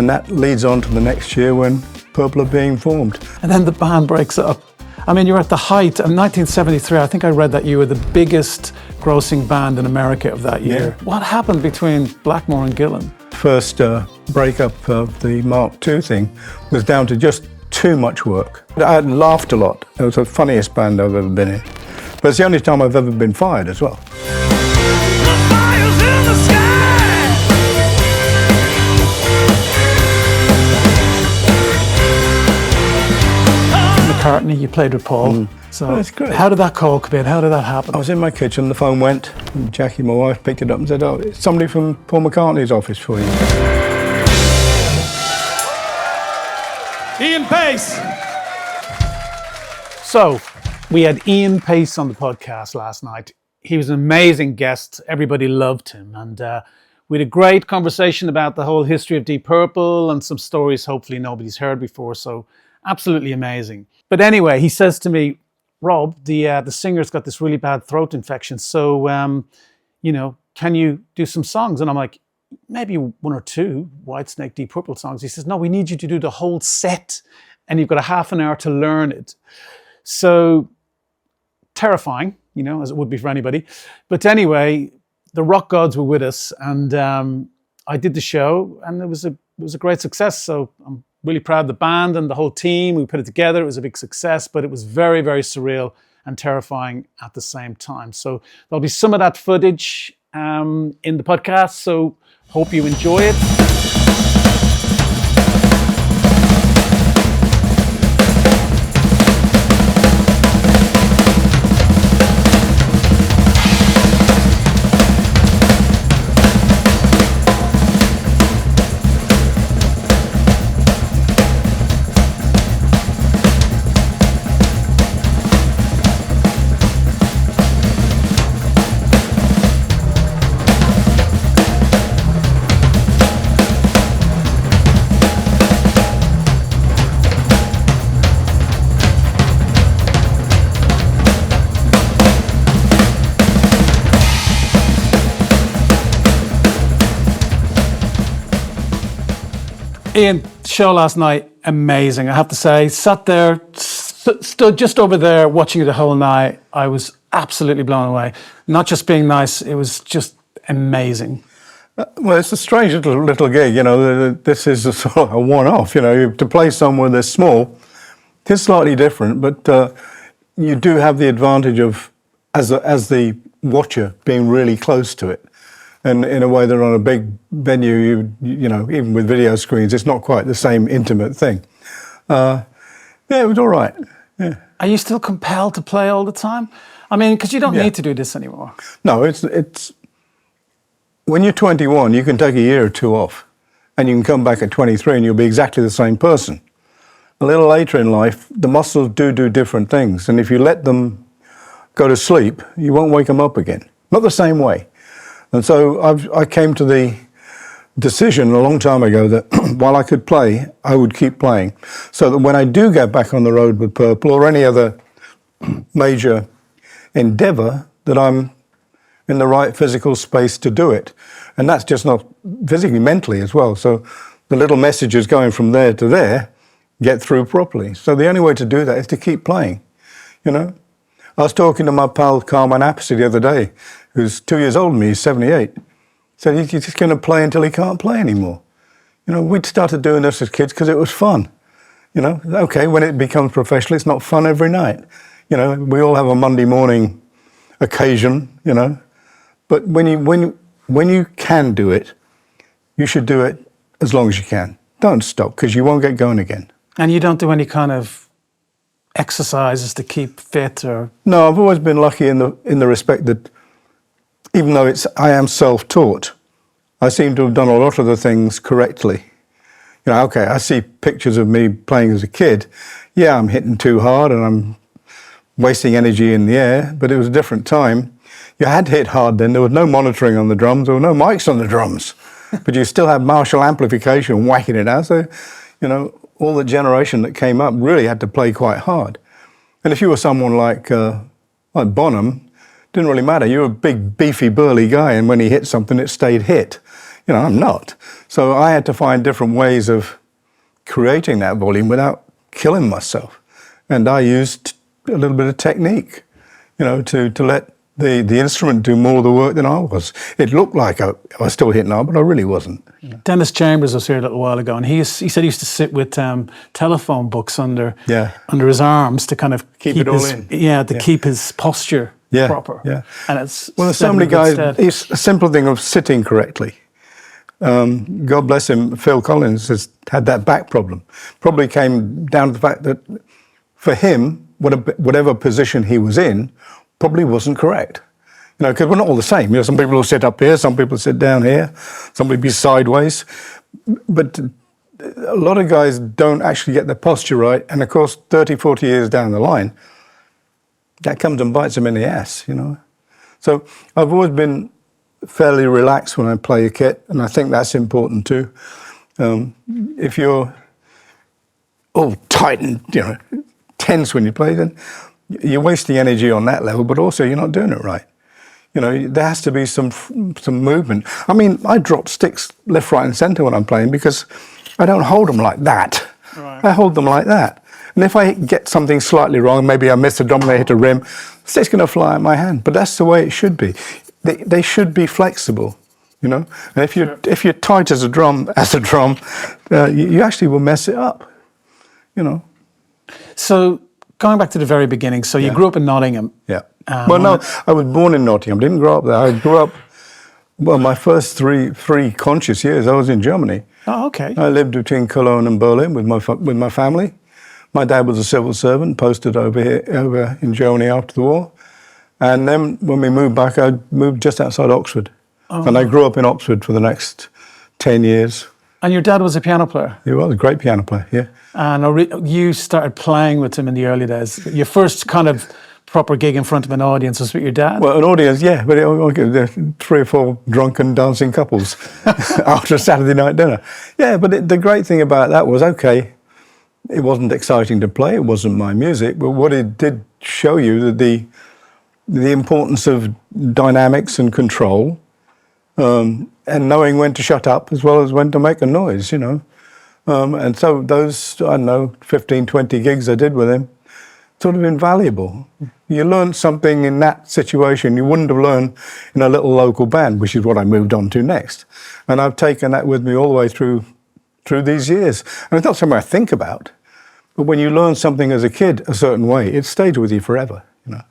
And that leads on to the next year when Purple are being formed. And then the band breaks up. I mean, you're at the height of 1973. I think I read that you were the biggest grossing band in America of that year. Yeah. What happened between Blackmore and Gillan? First breakup of the Mark II thing was down to just too much work. I had laughed a lot. It was the funniest band I've ever been in. But it's the only time I've ever been fired as well. McCartney, you played with Paul. So that's great. How did that call come in? How did that happen? I was in my kitchen, the phone went, and Jackie, my wife, picked it up and said, "Oh, it's somebody from Paul McCartney's office for you." Ian Paice! So, we had Ian Paice on the podcast last night. He was an amazing guest. Everybody loved him. And we had a great conversation about the whole history of Deep Purple and some stories hopefully nobody's heard before. So, absolutely amazing. But anyway, he says to me, "Rob, the singer's got this really bad throat infection. So, can you do some songs?" And I'm like, "Maybe one or two Whitesnake, Deep Purple songs." He says, "No, we need you to do the whole set. And you've got a half an hour to learn it." So terrifying, as it would be for anybody. But anyway, the rock gods were with us, and I did the show, and it was a great success. So I'm really proud of the band and the whole team. We put it together. It was a big success, but it was very, very surreal and terrifying at the same time. So there'll be some of that footage in the podcast. So hope you enjoy it. Ian, show last night, amazing. I have to say, sat there, stood just over there watching you the whole night. I was absolutely blown away. Not just being nice, it was just amazing. Well, it's a strange little gig, This is a sort of a one-off, To play somewhere that's small, it's slightly different, but you do have the advantage of, as the watcher, being really close to it. And in a way that on a big venue, even with video screens, it's not quite the same intimate thing. Yeah, it was all right. Yeah. Are you still compelled to play all the time? I mean, because you don't need to do this anymore. No, it's when you're 21, you can take a year or two off, and you can come back at 23, and you'll be exactly the same person. A little later in life, the muscles do different things, and if you let them go to sleep, you won't wake them up again. Not the same way. And so I came to the decision a long time ago that while I could play, I would keep playing. So that when I do get back on the road with Purple or any other major endeavour, that I'm in the right physical space to do it. And that's just not physically, mentally as well. So the little messages going from there to there get through properly. So the only way to do that is to keep playing, I was talking to my pal Carmine Appice the other day, who's 2 years older than me, he's 78. Said he's just going to play until he can't play anymore. We'd started doing this as kids because it was fun. Okay, when it becomes professional, it's not fun every night. We all have a Monday morning occasion, But when you can do it, you should do it as long as you can. Don't stop, because you won't get going again. And you don't do any kind of exercises to keep fit, or? No, I've always been lucky in the respect that even though I am self-taught, I seem to have done a lot of the things correctly. Okay, I see pictures of me playing as a kid. Yeah, I'm hitting too hard and I'm wasting energy in the air, but it was a different time. You had to hit hard then. There was no monitoring on the drums. There were no mics on the drums, but you still had Marshall amplification whacking it out. So, all the generation that came up really had to play quite hard. And if you were someone like Bonham, didn't really matter. You were a big, beefy, burly guy, and when he hit something, it stayed hit. You know, I'm not. So I had to find different ways of creating that volume without killing myself. And I used a little bit of technique, you know, to let the instrument do more of the work than I was. It looked like I was still hitting on, but I really wasn't. Dennis Chambers was here a little while ago, and he said he used to sit with telephone books under his arms to kind of keep it all in. Yeah, to keep his posture proper. Yeah. And it's there's so many guys. It's a simple thing of sitting correctly. God bless him, Phil Collins has had that back problem. Probably came down to the fact that for him, whatever position he was in, probably wasn't correct. You know, because we're not all the same. You know, some people will sit up here, some people sit down here, some will be sideways. But a lot of guys don't actually get their posture right. And of course, 30, 40 years down the line, that comes and bites them in the ass, you know. So I've always been fairly relaxed when I play a kit, and I think that's important too. If you're all tight and, you know, tense when you play, then you're wasting energy on that level, but also you're not doing it right. You know, there has to be some movement. I mean, I drop sticks left, right, and centre when I'm playing because I don't hold them like that. Right. I hold them like that. And if I get something slightly wrong, maybe I miss a drum and I hit a rim, the stick's going to fly out of my hand. But that's the way it should be. They should be flexible, you know. And if you're tight as a drum, you actually will mess it up, you know. So going back to the very beginning, so you grew up in Nottingham. Yeah. Well, no, I was born in Nottingham. Didn't grow up there. I grew up. Well, my first three conscious years, I was in Germany. Oh, okay. I lived between Cologne and Berlin with my family. My dad was a civil servant, posted over in Germany after the war. And then when we moved back, I moved just outside Oxford. Oh. And I grew up in Oxford for the next 10 years. And your dad was a piano player? He was a great piano player, yeah. And you started playing with him in the early days. Your first kind of proper gig in front of an audience was with your dad? Well, an audience, yeah, but there 3 or 4 drunken dancing couples after a Saturday night dinner. Yeah, but the great thing about that was, okay, it wasn't exciting to play, it wasn't my music, but what it did show you that the importance of dynamics and control, and knowing when to shut up as well as when to make a noise, you know. And so those, I don't know, 15, 20 gigs I did with him, sort of invaluable. You learned something in that situation you wouldn't have learned in a little local band, which is what I moved on to next. And I've taken that with me all the way through these years. And it's not something I think about, but when you learn something as a kid a certain way, it stays with you forever, you know.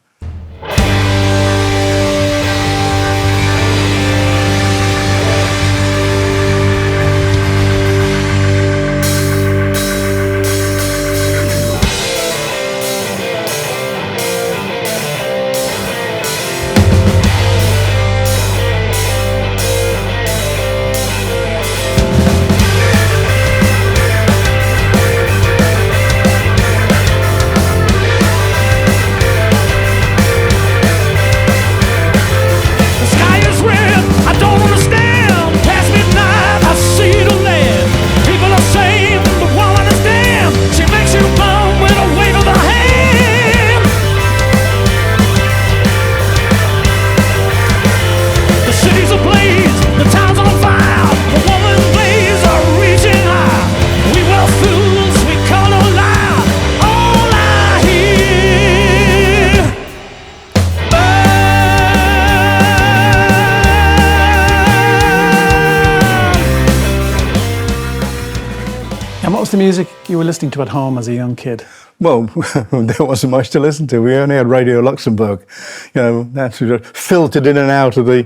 The music you were listening to at home as a young kid? Well, there wasn't much to listen to. We only had Radio Luxembourg. You know, that sort of filtered in and out of the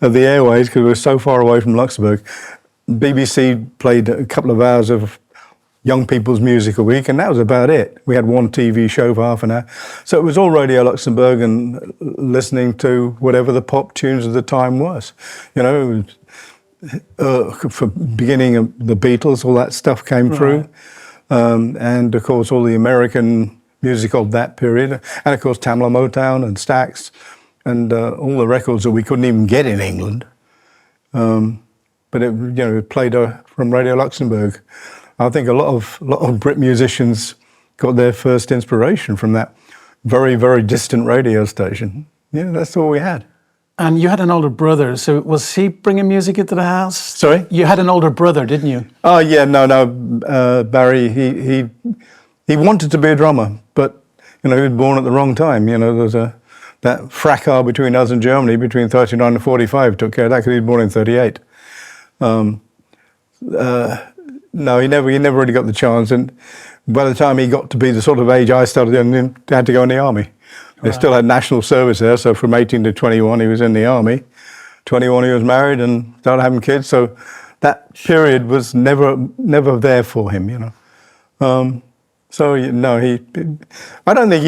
airways because we were so far away from Luxembourg. BBC played a couple of hours of young people's music a week, and that was about it. We had one TV show for half an hour. So it was all Radio Luxembourg and listening to whatever the pop tunes of the time was. You know, for beginning of the Beatles, all that stuff came through. And of course all the American music of that period. And of course Tamla Motown and Stax and all the records that we couldn't even get in England. But it, you know, it played from Radio Luxembourg. I think a lot of Brit musicians got their first inspiration from that very, very distant radio station. Yeah, that's all we had. And you had an older brother, so was he bringing music into the house? Sorry? You had an older brother, didn't you? Oh yeah, no. Barry, he wanted to be a drummer, but he was born at the wrong time. There was that fracas between us and Germany between 39 and 45 took care of that because he was born in 38. No, he never really got the chance. And by the time he got to be the sort of age I started, he had to go in the army. They still had national service there, so from 18 to 21 he was in the army. 21 he was married and started having kids, so that period was never there for him, So no, I don't think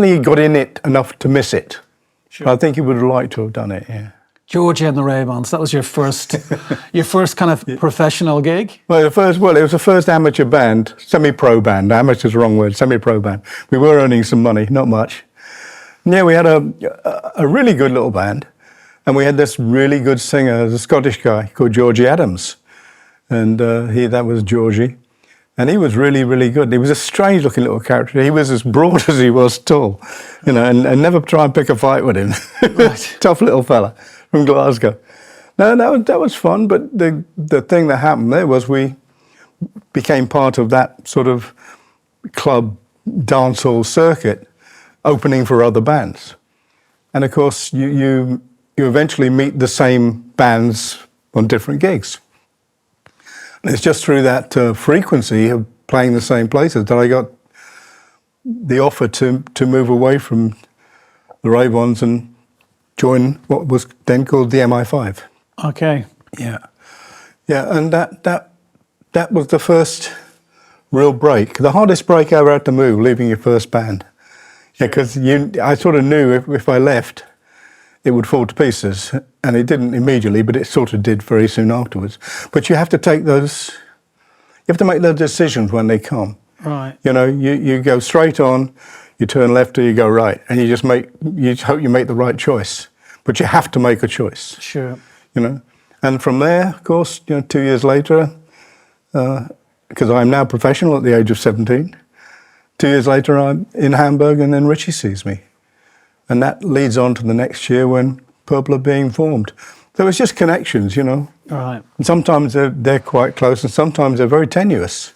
he got in it enough to miss it. Sure. I think he would have liked to have done it. Yeah. Georgie and the Rave-Ons. That was your first kind of professional gig. Well, it was the first amateur band, semi-pro band. Amateur's the wrong word. Semi-pro band. We were earning some money, not much. Yeah, we had a really good little band, and we had this really good singer, a Scottish guy called Georgie Adams, and that was Georgie, and he was really, really good. He was a strange-looking little character. He was as broad as he was tall, and never try and pick a fight with him. Right. Tough little fella from Glasgow. No, that was fun, but the thing that happened there was we became part of that sort of club dancehall circuit, opening for other bands. And of course, you eventually meet the same bands on different gigs. And it's just through that frequency of playing the same places that I got the offer to move away from the Rave-Ons and join what was then called the MI5. Okay. Yeah. Yeah, and that was the first real break. The hardest break I ever had to move, leaving your first band. Yeah, because I sort of knew if I left, it would fall to pieces, and it didn't immediately, but it sort of did very soon afterwards. But you have to make those decisions when they come. Right. You go straight on, you turn left or you go right, and you hope you make the right choice. But you have to make a choice. Sure. And from there, of course, 2 years later, because I'm now professional at the age of 17. 2 years later, I'm in Hamburg, and then Richie sees me. And that leads on to the next year when Purple are being formed. So it's just connections, Right. And sometimes they're quite close, and sometimes they're very tenuous.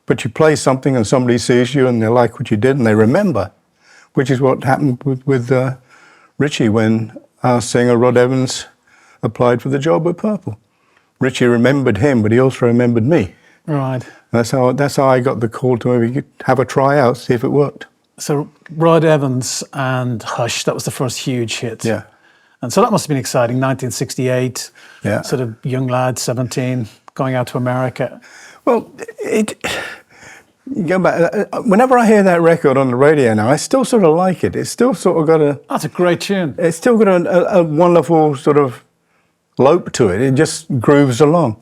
But you play something, and somebody sees you, and they like what you did, and they remember, which is what happened with Richie when our singer, Rod Evans, applied for the job at Purple. Richie remembered him, but he also remembered me. Right. That's how I got the call to maybe have a tryout, see if it worked. So Rod Evans and Hush, that was the first huge hit. Yeah. And so that must have been exciting, 1968, Yeah. sort of young lad, 17, going out to America. Well, you go back, whenever I hear that record on the radio now, I still sort of like it. It's still sort of got That's a great tune. It's still got a wonderful sort of lope to it. It just grooves along.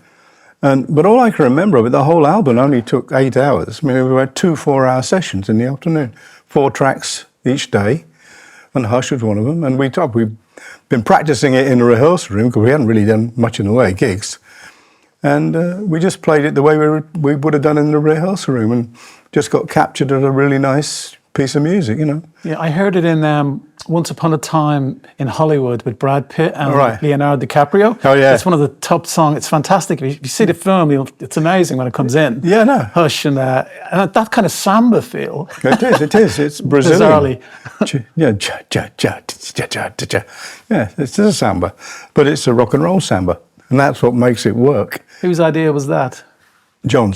But all I can remember of it, the whole album only took 8 hours. I mean, we had 2 4-hour sessions in the afternoon, 4 tracks each day, and Hush was one of them. And we've been practicing it in the rehearsal room because we hadn't really done much in the way of gigs. And we just played it the way we would have done in the rehearsal room, and just got captured at a really nice piece of music, Yeah, I heard it in Once Upon a Time in Hollywood with Brad Pitt and Leonardo DiCaprio. Oh, yeah. It's one of the top songs. It's fantastic. If you see the film, it's amazing when it comes in. Yeah, no. Hush and that kind of samba feel. It is. It's Brazilian. Bizarrely. Yeah, it's a samba, but it's a rock and roll samba, and that's what makes it work. Whose idea was that? Jon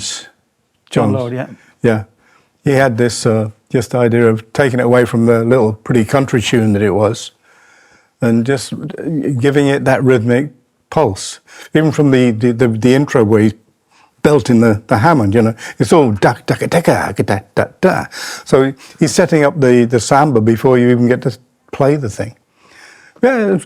Lord, yeah. Yeah. He had this just idea of taking it away from the little pretty country tune that it was, and just giving it that rhythmic pulse. Even from the intro where he's belting the Hammond, it's all da da da da da da da. So he's setting up the samba before you even get to play the thing. Yeah,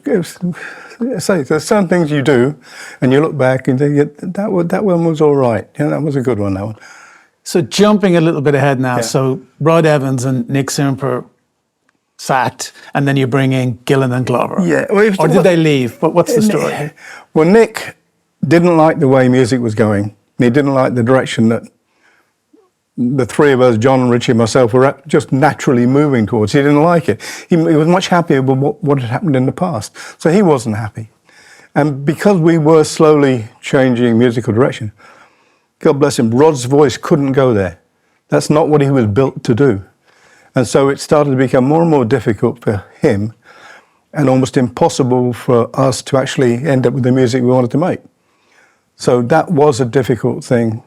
there's some things you do, and you look back and think that one was all right. Yeah, that was a good one. That one. So jumping a little bit ahead now, Yeah. so Rod Evans and Nick Simper sacked, and then you bring in Gillan and Glover. Yeah. Or did they leave? What's the story? Well, Nick didn't like the way music was going. He didn't like the direction that the three of us, John, Richie, and myself, were just naturally moving towards. He didn't like it. He was much happier with what had happened in the past. So he wasn't happy. And because we were slowly changing musical direction, God bless him, Rod's voice couldn't go there. That's not what he was built to do. And so it started to become more and more difficult for him and almost impossible for us to actually end up with the music we wanted to make. So that was a difficult thing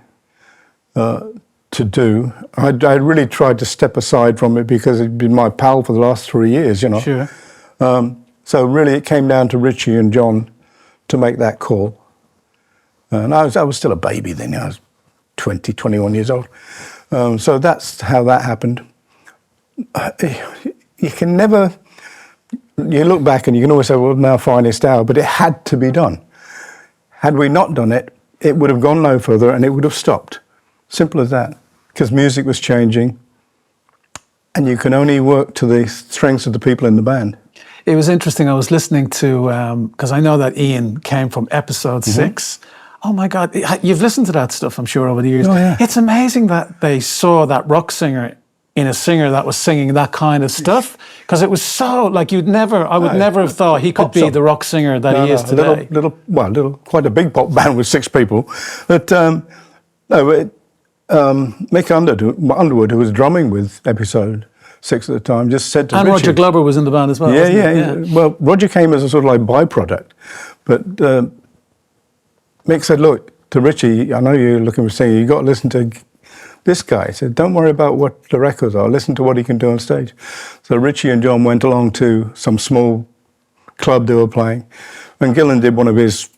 to do. I really tried to step aside from it because it'd been my pal for the last 3 years, you know. Sure. So really it came down to Richie and John to make that call. And I was still a baby then. I was 20, 21 years old. So that's how that happened. You can never, you look back and you can always say, well, now finest hour, but it had to be done. Had we not done it, it would have gone no further and it would have stopped. Simple as that. Because music was changing and you can only work to the strengths of the people in the band. It was interesting. I was listening to, because I know that Ian came from episode 6. Oh my God, you've listened to that stuff, I'm sure, over the years. Oh, yeah. It's amazing that they saw that rock singer in a singer that was singing that kind of stuff, because it was so, like, I would never have thought he could be the rock singer that he is today. Quite a big pop band with 6 people. But Mick Underwood, who was drumming with episode 6 at the time, just said to And Richie, Roger Glover was in the band as well. Yeah. Well, Roger came as a sort of like byproduct. But Mick said, look, to Richie, I know you're looking for singing, you got to listen to this guy. He said, don't worry about what the records are, listen to what he can do on stage. So Richie and John went along to some small club they were playing, and Gillan did one of his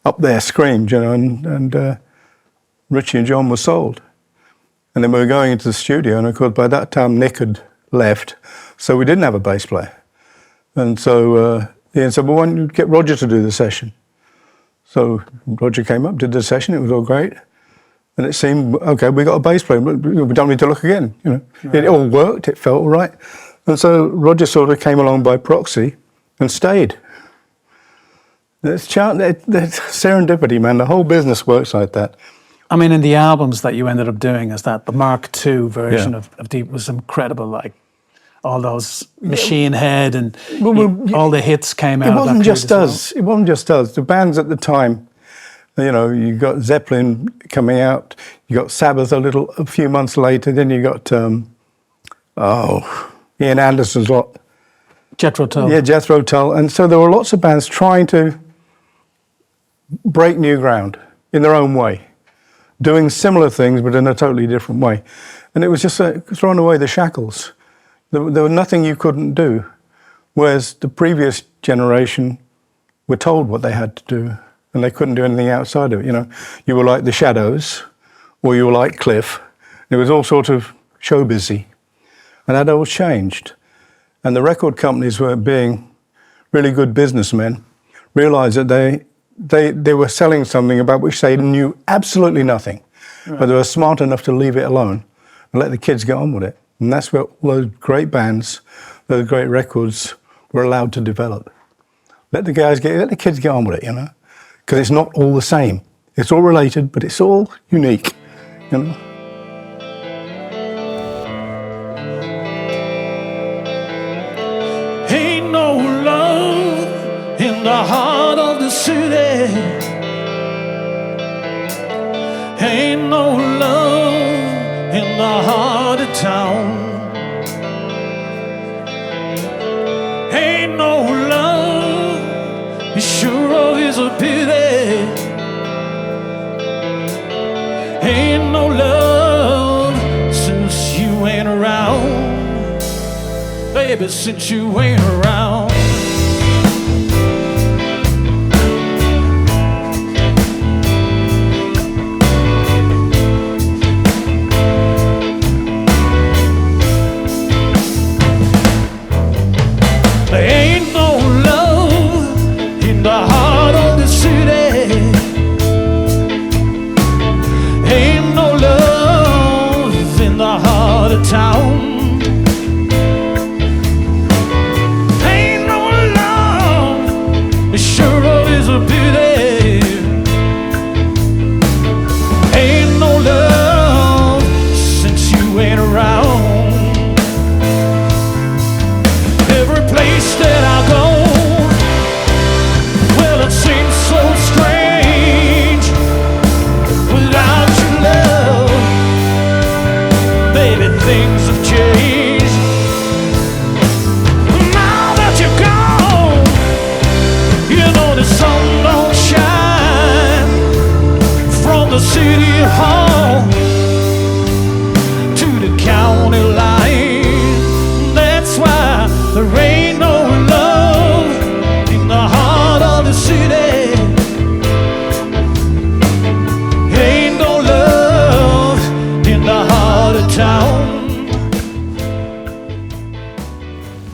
up there screams, you know, and Richie and John were sold. And then we were going into the studio, and of course by that time Nick had left, so we didn't have a bass player. And so Ian said, well, why don't you get Roger to do the session? So Roger came up, did the session, it was all great. And it seemed, okay, we got a bass player, we don't need to look again, you know. Right. It all worked, it felt all right. And so Roger sort of came along by proxy and stayed. It's serendipity, man, the whole business works like that. I mean, in the albums that you ended up doing, the Mark II version of Deep was incredible, like all those Machine Head and all the hits came out. It wasn't just us. It wasn't just us. The bands at the time, you know, you got Zeppelin coming out, you got Sabbath a few months later, then you got Ian Anderson's lot. Jethro Tull. Yeah, Jethro Tull. And so there were lots of bands trying to break new ground in their own way, doing similar things but in a totally different way. And it was just throwing away the shackles. There was nothing you couldn't do, whereas the previous generation were told what they had to do and they couldn't do anything outside of it. You know, you were like the Shadows or you were like Cliff. It was all sort of show busy, and that all changed. And the record companies were being really good businessmen, realized that they were selling something about which they knew absolutely nothing, right, but they were smart enough to leave it alone and let the kids get on with it. And that's where all those great bands, those great records were allowed to develop. Let the kids get on with it, you know, because it's not all the same. It's all related, but it's all unique, you know. Ain't no love in the heart of the city. Ain't no love in the heart of town. Ain't no love, it sure is a pity. Ain't no love since you ain't around. Baby, since you ain't around. There ain't no love in the heart of the city. Ain't no love in the heart of town. Ain't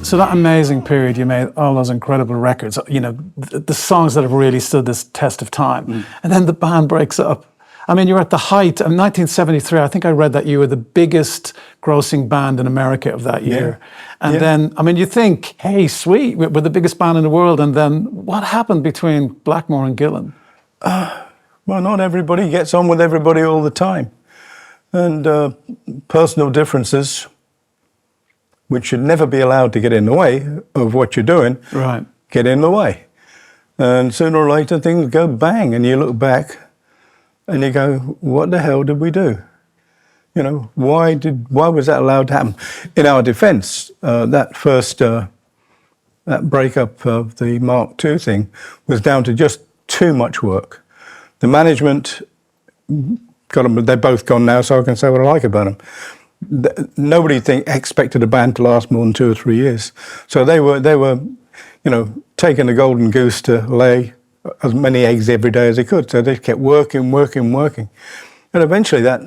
So that amazing period, you made all those incredible records, you know, the songs that have really stood this test of time. And then the band breaks up. I mean, you're at the height of 1973. I think I read that you were the biggest grossing band in America of that year. And then, I mean, you think, hey, sweet, we're the biggest band in the world. And then what happened between Blackmore and Gillan? Well, not everybody gets on with everybody all the time. And personal differences, which should never be allowed to get in the way of what you're doing, Right. get in the way. And sooner or later, things go bang, and you look back and you go, what the hell did we do? You know, why was that allowed to happen? In our defense, that first, that breakup of the Mark II thing was down to just too much work. The management got them, they're both gone now, so I can say what I like about them. Nobody expected a band to last more than 2 or 3 years. So they were, you know, taking the golden goose to lay as many eggs every day as they could. So they kept working. And eventually that,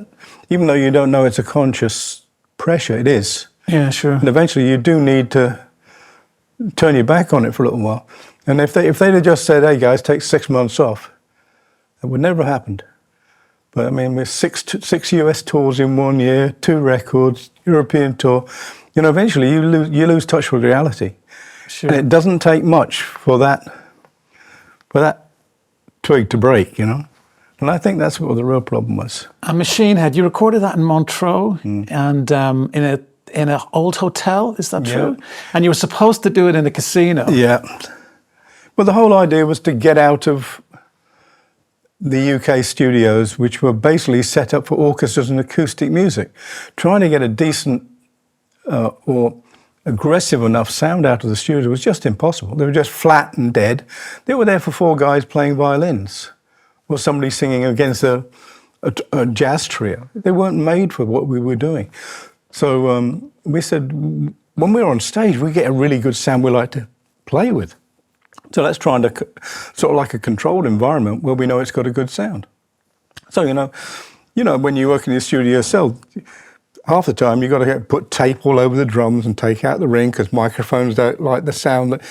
even though you don't know it's a conscious pressure, it is. Yeah, sure. And eventually you do need to turn your back on it for a little while. And if they'd have just said, hey guys, take 6 months off, that would never have happened. But I mean, with six US tours in 1 year, 2 records, European tour, you know, eventually you lose touch with reality. Sure. And it doesn't take much for that twig to break, you know. And I think that's what the real problem was. And Machine Head, you recorded that in Montreux and in an old hotel, is that true? And you were supposed to do it in a casino. Yeah. Well, the whole idea was to get out of the UK studios, which were basically set up for orchestras and acoustic music. Trying to get a decent or aggressive enough sound out of the studio was just impossible. They were just flat and dead. They were there for 4 guys playing violins or somebody singing against a jazz trio. They weren't made for what we were doing. So we said, when we're on stage, we get a really good sound we like to play with. So let's try and sort of like a controlled environment where we know it's got a good sound. So, you know, when you work in the studio yourself, half the time you've got to put tape all over the drums and take out the ring because microphones don't like the sound that,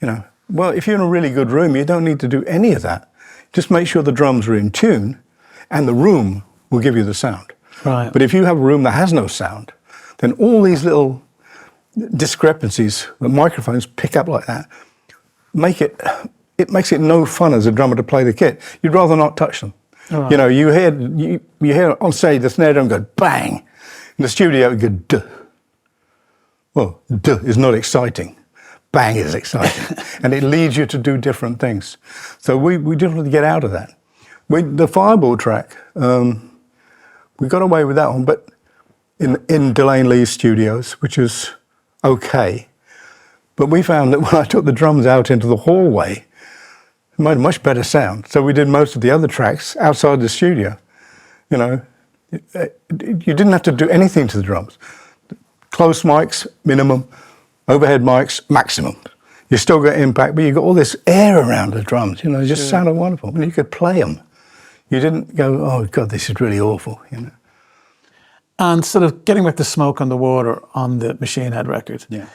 you know. Well, if you're in a really good room, you don't need to do any of that. Just make sure the drums are in tune and the room will give you the sound. Right. But if you have a room that has no sound, then all these little discrepancies that microphones pick up like that, it makes it no fun as a drummer to play the kit. You'd rather not touch them. Right. You know, you hear on stage the snare drum go bang. In the studio it would go duh. Well, duh is not exciting. Bang is exciting. And it leads you to do different things. So we didn't really get out of that. The Fireball track, we got away with that one, but in Delane Lee's studios, which was okay. But we found that when I took the drums out into the hallway, it made a much better sound. So we did most of the other tracks outside the studio. You know, you didn't have to do anything to the drums. Close mics, minimum. Overhead mics, maximum. You still got impact, but you got all this air around the drums. You know, it just sounded wonderful. And you could play them. You didn't go, oh God, this is really awful. You know. And sort of getting with the Smoke on the Water on the Machine Head record. Yeah.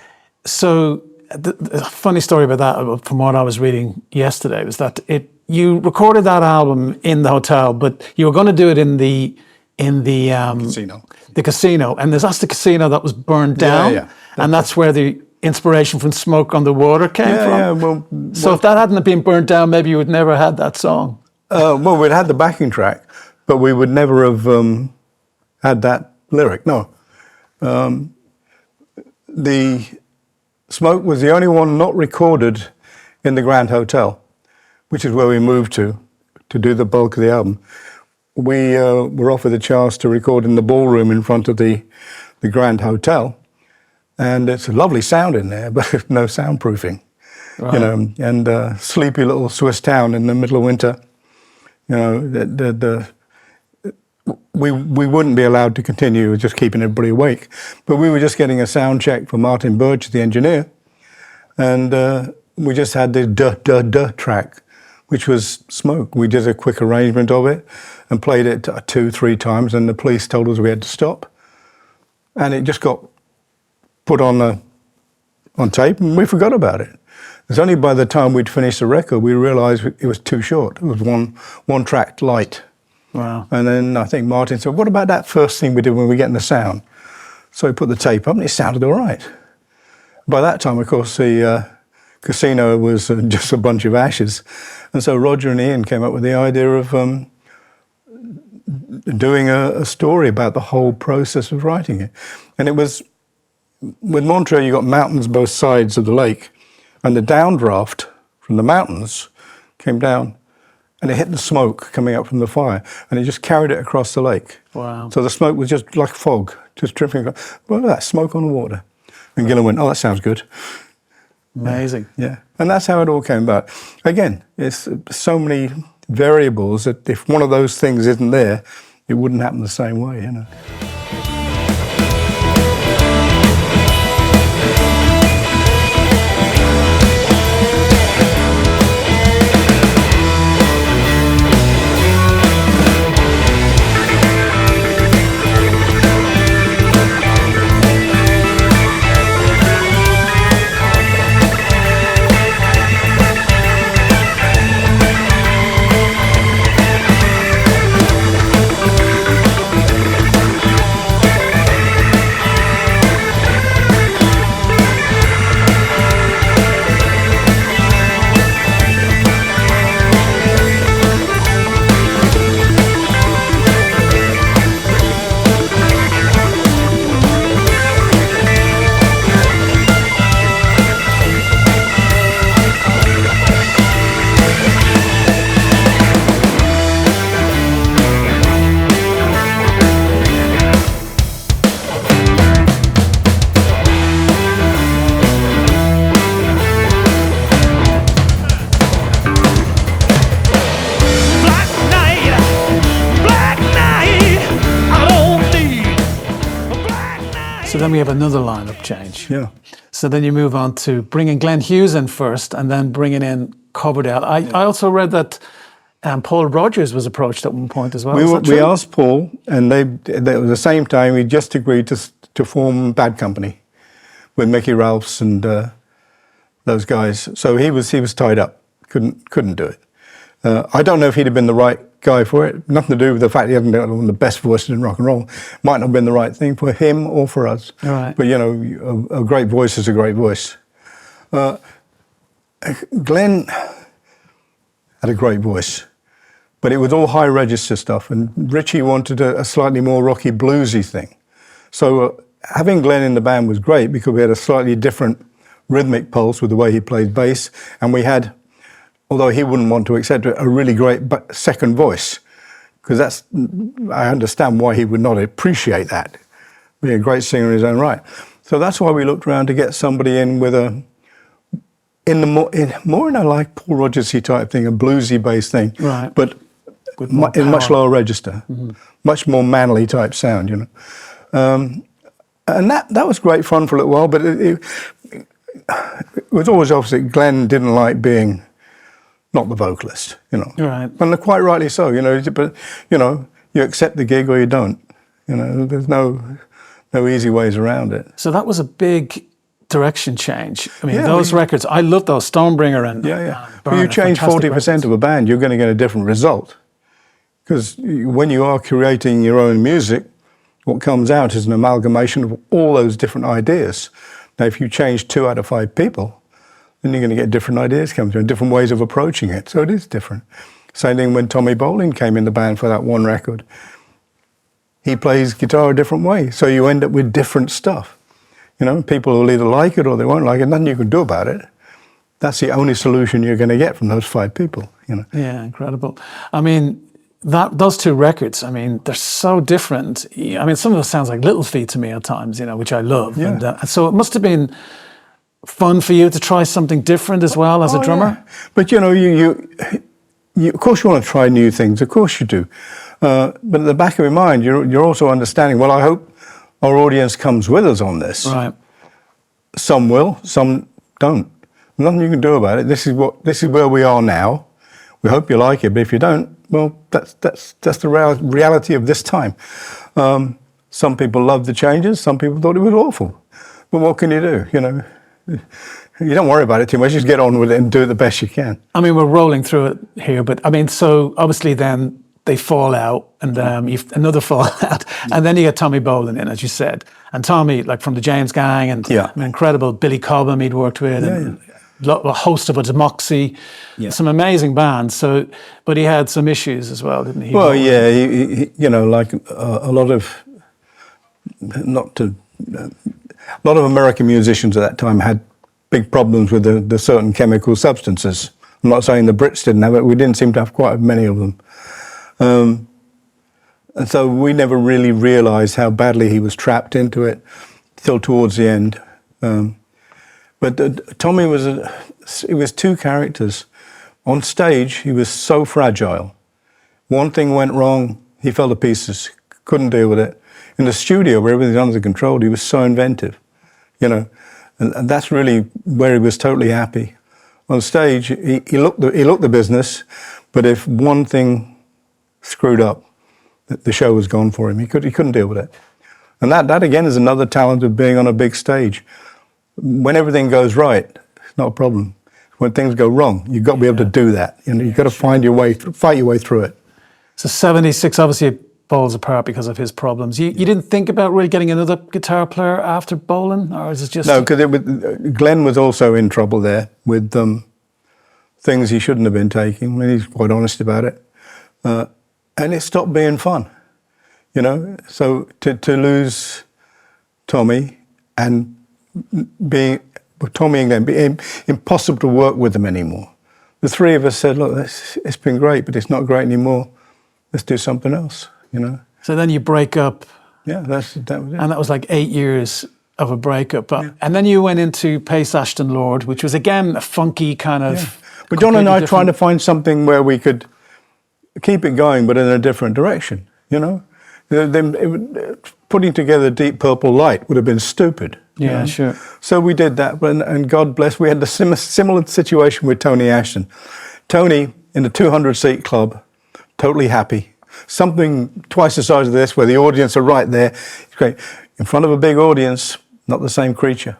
So the funny story about that, from what I was reading yesterday, was that you recorded that album in the hotel, but you were going to do it in the casino. The casino, and that's the casino that was burned down, and that's where the inspiration from Smoke on the Water came from. Yeah, well, so if that hadn't been burned down, maybe you would never have had that song. Well, we'd had the backing track, but we would never have had that lyric. No, the Smoke was the only one not recorded in the Grand Hotel, which is where we moved to do the bulk of the album. We were offered the chance to record in the ballroom in front of the Grand Hotel, and it's a lovely sound in there, but no soundproofing. Right. You know, and sleepy little Swiss town in the middle of winter. You know, we wouldn't be allowed to continue just keeping everybody awake. But we were just getting a sound check from Martin Birch, the engineer, and we just had the duh track, which was Smoke. We did a quick arrangement of it and played it 2-3 times, and the police told us we had to stop. And it just got put on on tape, and we forgot about it. It's only by the time we'd finished the record we realised it was too short. It was one track light. Wow. And then I think Martin said, what about that first thing we did when we were getting the sound? So we put the tape up and it sounded all right. By that time, of course, the casino was just a bunch of ashes. And so Roger and Ian came up with the idea of doing a story about the whole process of writing it. And it was, with Montreux, you got mountains both sides of the lake, and the downdraft from the mountains came down and it hit the smoke coming up from the fire, and it just carried it across the lake. Wow. So the smoke was just like fog, just drifting. Well, look at that, smoke on the water. And Gillan went, oh, that sounds good. Amazing. Yeah, and that's how it all came about. Again, it's so many variables that if one of those things isn't there, it wouldn't happen the same way, you know. So then we have another lineup change. Yeah. So then you move on to bringing Glenn Hughes in first and then bringing in Coverdale. I also read that Paul Rodgers was approached at one point as well. We asked Paul, and at the same time, we just agreed to form Bad Company with Mickey Ralphs and those guys. So he was tied up, couldn't do it. I don't know if he'd have been the right guy for it. Nothing to do with the fact he hadn't got one of the best voices in rock and roll. Might not have been the right thing for him or for us. Right. But you know, a great voice is a great voice. Glenn had a great voice, but it was all high register stuff, and Richie wanted a slightly more rocky bluesy thing. So having Glenn in the band was great because we had a slightly different rhythmic pulse with the way he played bass, and we had, although he wouldn't want to accept it, a really great second voice, because I understand why he would not appreciate that, being a great singer in his own right. So that's why we looked around to get somebody in with more in a like Paul Rodgers-y type thing, a bluesy bass thing, right? But in much lower register, much more manly type sound, you know. And that was great fun for a little while, but it was always obvious that Glenn didn't like being not the vocalist, you know. Right. And quite rightly so, you know. But you know, you accept the gig or you don't. You know, there's no easy ways around it. So that was a big direction change. I mean, Yeah, those records, I love those, Stonebringer and When you change 40% of a band, you're going to get a different result. Because when you are curating your own music, what comes out is an amalgamation of all those different ideas. Now, if you change 2 out of 5 people, then you're going to get different ideas coming through and different ways of approaching it. So it is different. Same thing when Tommy Bolin came in the band for that one record. He plays guitar a different way, so you end up with different stuff. You know, people will either like it or they won't like it. Nothing you can do about it. That's the only solution you're going to get from those 5 people. You know. Yeah, incredible. I mean, those 2 records, I mean, they're so different. I mean, some of them sounds like Little Feat to me at times, you know, which I love. Yeah. And so it must have been fun for you to try something different as well as a drummer. Yeah. But you know, you of course you want to try new things. Of course you do. But at the back of your mind, you're also understanding. Well, I hope our audience comes with us on this. Right. Some will, some don't. Nothing you can do about it. This is where we are now. We hope you like it, but if you don't, well, that's the reality of this time. Some people loved the changes. Some people thought it was awful. But what can you do? You know, You don't worry about it too much. Just get on with it and do it the best you can. I mean, we're rolling through it here, but I mean, so obviously then they fall out, and you've another fallout, and then you get Tommy Bolin in, as you said, and Tommy, like from the James Gang, and Yeah. an incredible Billy Cobham he'd worked with, and a host of Moxie, some amazing bands. So, but he had some issues as well, didn't he? Well, yeah, he, you know, like a lot of a lot of American musicians at that time had big problems with the certain chemical substances. I'm not saying the Brits didn't have it. We didn't seem to have quite many of them. And so we never really realised how badly he was trapped into it till towards the end. But Tommy he was two characters. On stage, he was so fragile. One thing went wrong, he fell to pieces, couldn't deal with it. In the studio, where everything's under control, he was so inventive, you know, and that's really where he was totally happy. On stage, he looked the business, but if one thing screwed up, the show was gone for him. He couldn't deal with it. And that again is another talent of being on a big stage. When everything goes right, it's not a problem. When things go wrong, you've got to be able to do that. You know, you've got to fight your way through it. So 76, obviously it falls apart because of his problems. You didn't think about really getting another guitar player after Bolin, or is it just... No, because Glenn was also in trouble there with things he shouldn't have been taking. I mean, he's quite honest about it. And it stopped being fun, you know. So to lose Tommy and Tommy and Glenn, being impossible to work with them anymore. The three of us said, look, it's been great, but it's not great anymore. Let's do something else, you know. So then you break up. Yeah, that was it. And that was like 8 years of a breakup. And then you went into Paice and Lord, which was again a funky kind of... Yeah. But John and I trying to find something where we could keep it going, but in a different direction, you know. Putting together Deep Purple Light would have been stupid. Yeah, know? sure. So we did that, and God bless, we had the similar situation with Tony Ashton. Tony, in the 200-seat club, totally happy. Something twice the size of this, where the audience are right there. It's great. In front of a big audience, not the same creature.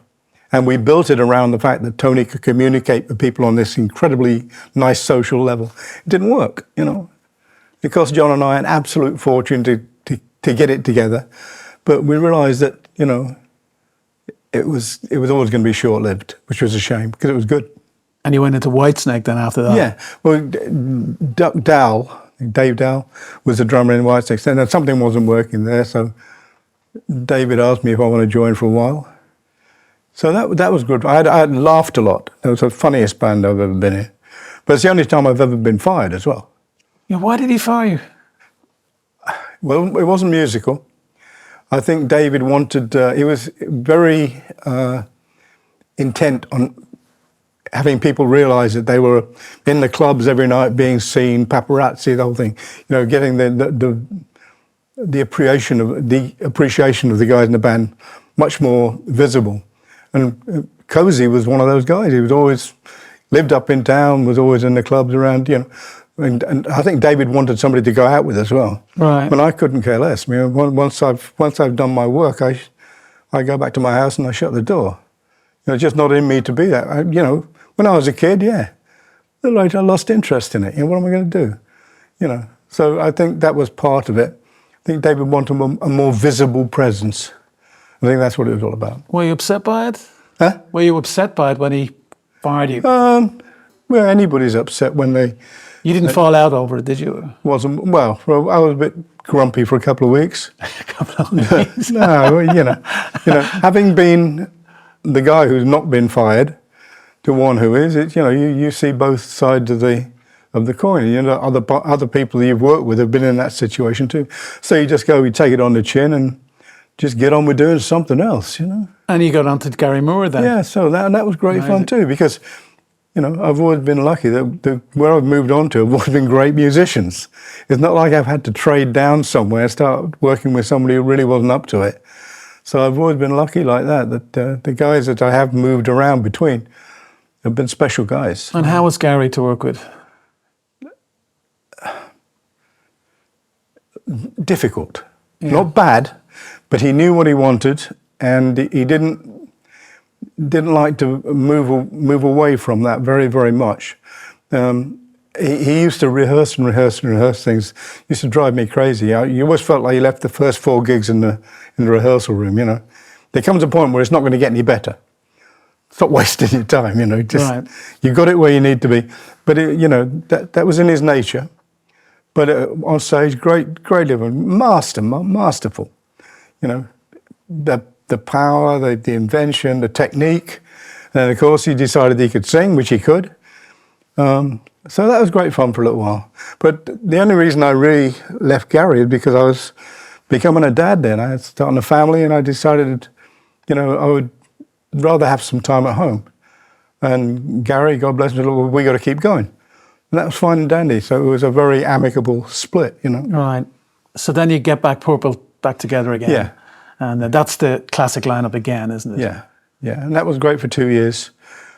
And we built it around the fact that Tony could communicate with people on this incredibly nice social level. It didn't work, you know. It cost John and I an absolute fortune to get it together. But we realised that, you know, it was always going to be short-lived, which was a shame, because it was good. And you went into Whitesnake then after that? Yeah. Well, Dave Dowell was the drummer in Whitesnake, and something wasn't working there, so David asked me if I want to join for a while. So that was good. I had laughed a lot. It was the funniest band I've ever been in. But it's the only time I've ever been fired as well. Yeah, why did he fire you? Well, it wasn't musical. I think David wanted, he was very intent on having people realise that they were in the clubs every night, being seen, paparazzi, the whole thing. You know, getting the appreciation of the guys in the band much more visible. And Cozy was one of those guys. He was always lived up in town, was always in the clubs around, you know. And I think David wanted somebody to go out with as well. Right. But I couldn't care less. I mean, once I've done my work, I go back to my house and I shut the door. You know, it's just not in me to be that. You know, when I was a kid, yeah. Then later I lost interest in it. You know, what am I going to do? You know, so I think that was part of it. I think David wanted a more visible presence. I think that's what it was all about. Were you upset by it? Huh? Were you upset by it when he fired you? Well, anybody's upset when they... You didn't fall out over it, did you? Wasn't, well, I was a bit grumpy for a couple of weeks. A couple of weeks. No, you know, having been the guy who's not been fired to one who is, it's, you know, you see both sides of the coin. You know, other people that you've worked with have been in that situation too. So you just go, you take it on the chin and just get on with doing something else, you know. And you got on to Gary Moore then? Yeah, so that was great fun too, because, you know, I've always been lucky that where I've moved on to have always been great musicians. It's not like I've had to trade down somewhere, start working with somebody who really wasn't up to it. So I've always been lucky like that the guys that I have moved around between have been special guys. And how was Gary to work with? didn't like to move away from that very, very much. He used to rehearse things. Used to drive me crazy. You always felt like you left the first 4 gigs in the rehearsal room. You know, there comes a point where it's not going to get any better. Stop wasting your time. You know, just Right. you got it where you need to be. But you know, that was in his nature. But on stage, great liver, masterful. You know, the power, the invention, the technique, and of course he decided he could sing, which he could. So that was great fun for a little while. But the only reason I really left Gary is because I was becoming a dad then. I was starting a family, and I decided, you know, I would rather have some time at home. And Gary, God bless him, said, well, we got to keep going. And that was fine and dandy. So it was a very amicable split, you know. Right. So then you get Purple back together again. Yeah. And that's the classic lineup again, isn't it? Yeah, yeah. And that was great for 2 years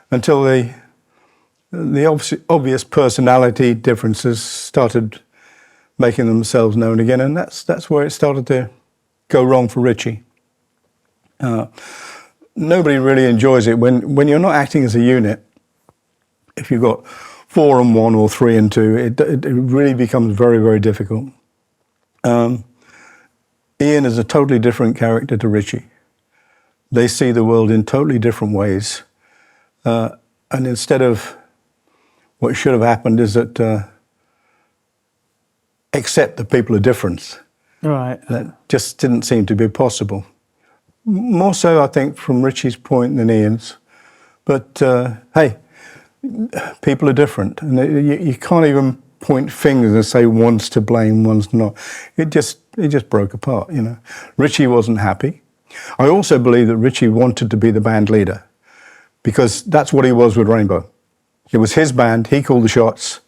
until the obvious personality differences started making themselves known again. And that's where it started to go wrong for Richie. Nobody really enjoys it when you're not acting as a unit. If you've got 4 and 1 or 3 and 2, it really becomes very, very difficult. Ian is a totally different character to Richie. They see the world in totally different ways. And instead of what should have happened is that accept that people are different. Right. That just didn't seem to be possible. More so, I think, from Richie's point than Ian's. But hey, people are different, and you can't even point fingers and say one's to blame, one's not. It just broke apart, you know. Richie wasn't happy. I also believe that Richie wanted to be the band leader, because that's what he was with Rainbow. It was his band, he called the shots,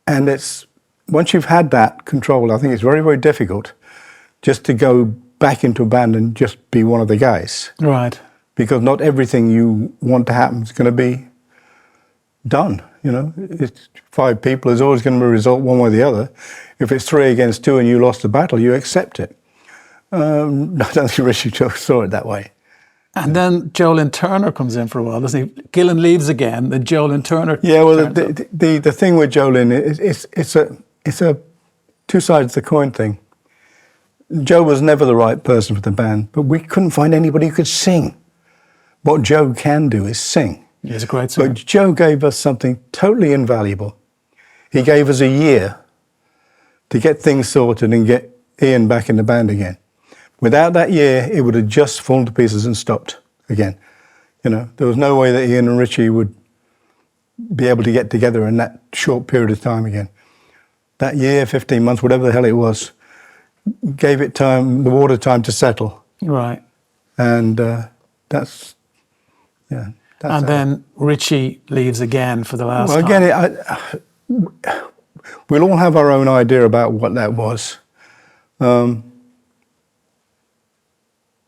and it's once you've had that control, I think it's very, very difficult just to go back into a band and just be one of the guys. Right. Because not everything you want to happen is going to be done, you know. It's 5 people, there's always going to be a result one way or the other. If it's 3 against 2 and you lost the battle, you accept it. I don't think Richie saw it that way. And then Jolyn Turner comes in for a while, doesn't he? Gillan leaves again, then Jolyn Turner. Yeah, well, turns up. the thing with Jolyn is it's a 2 sides of the coin thing. Joe was never the right person for the band, but we couldn't find anybody who could sing. What Joe can do is sing. He's a great singer. But Joe gave us something totally invaluable. He gave us a year to get things sorted and get Ian back in the band again. Without that year, it would have just fallen to pieces and stopped again. You know, there was no way that Ian and Richie would be able to get together in that short period of time again. That year, 15 months, whatever the hell it was, gave it time, the water time to settle. Right. And that's, yeah. That's And then Richie leaves again for the last well, time. again, we'll all have our own idea about what that was.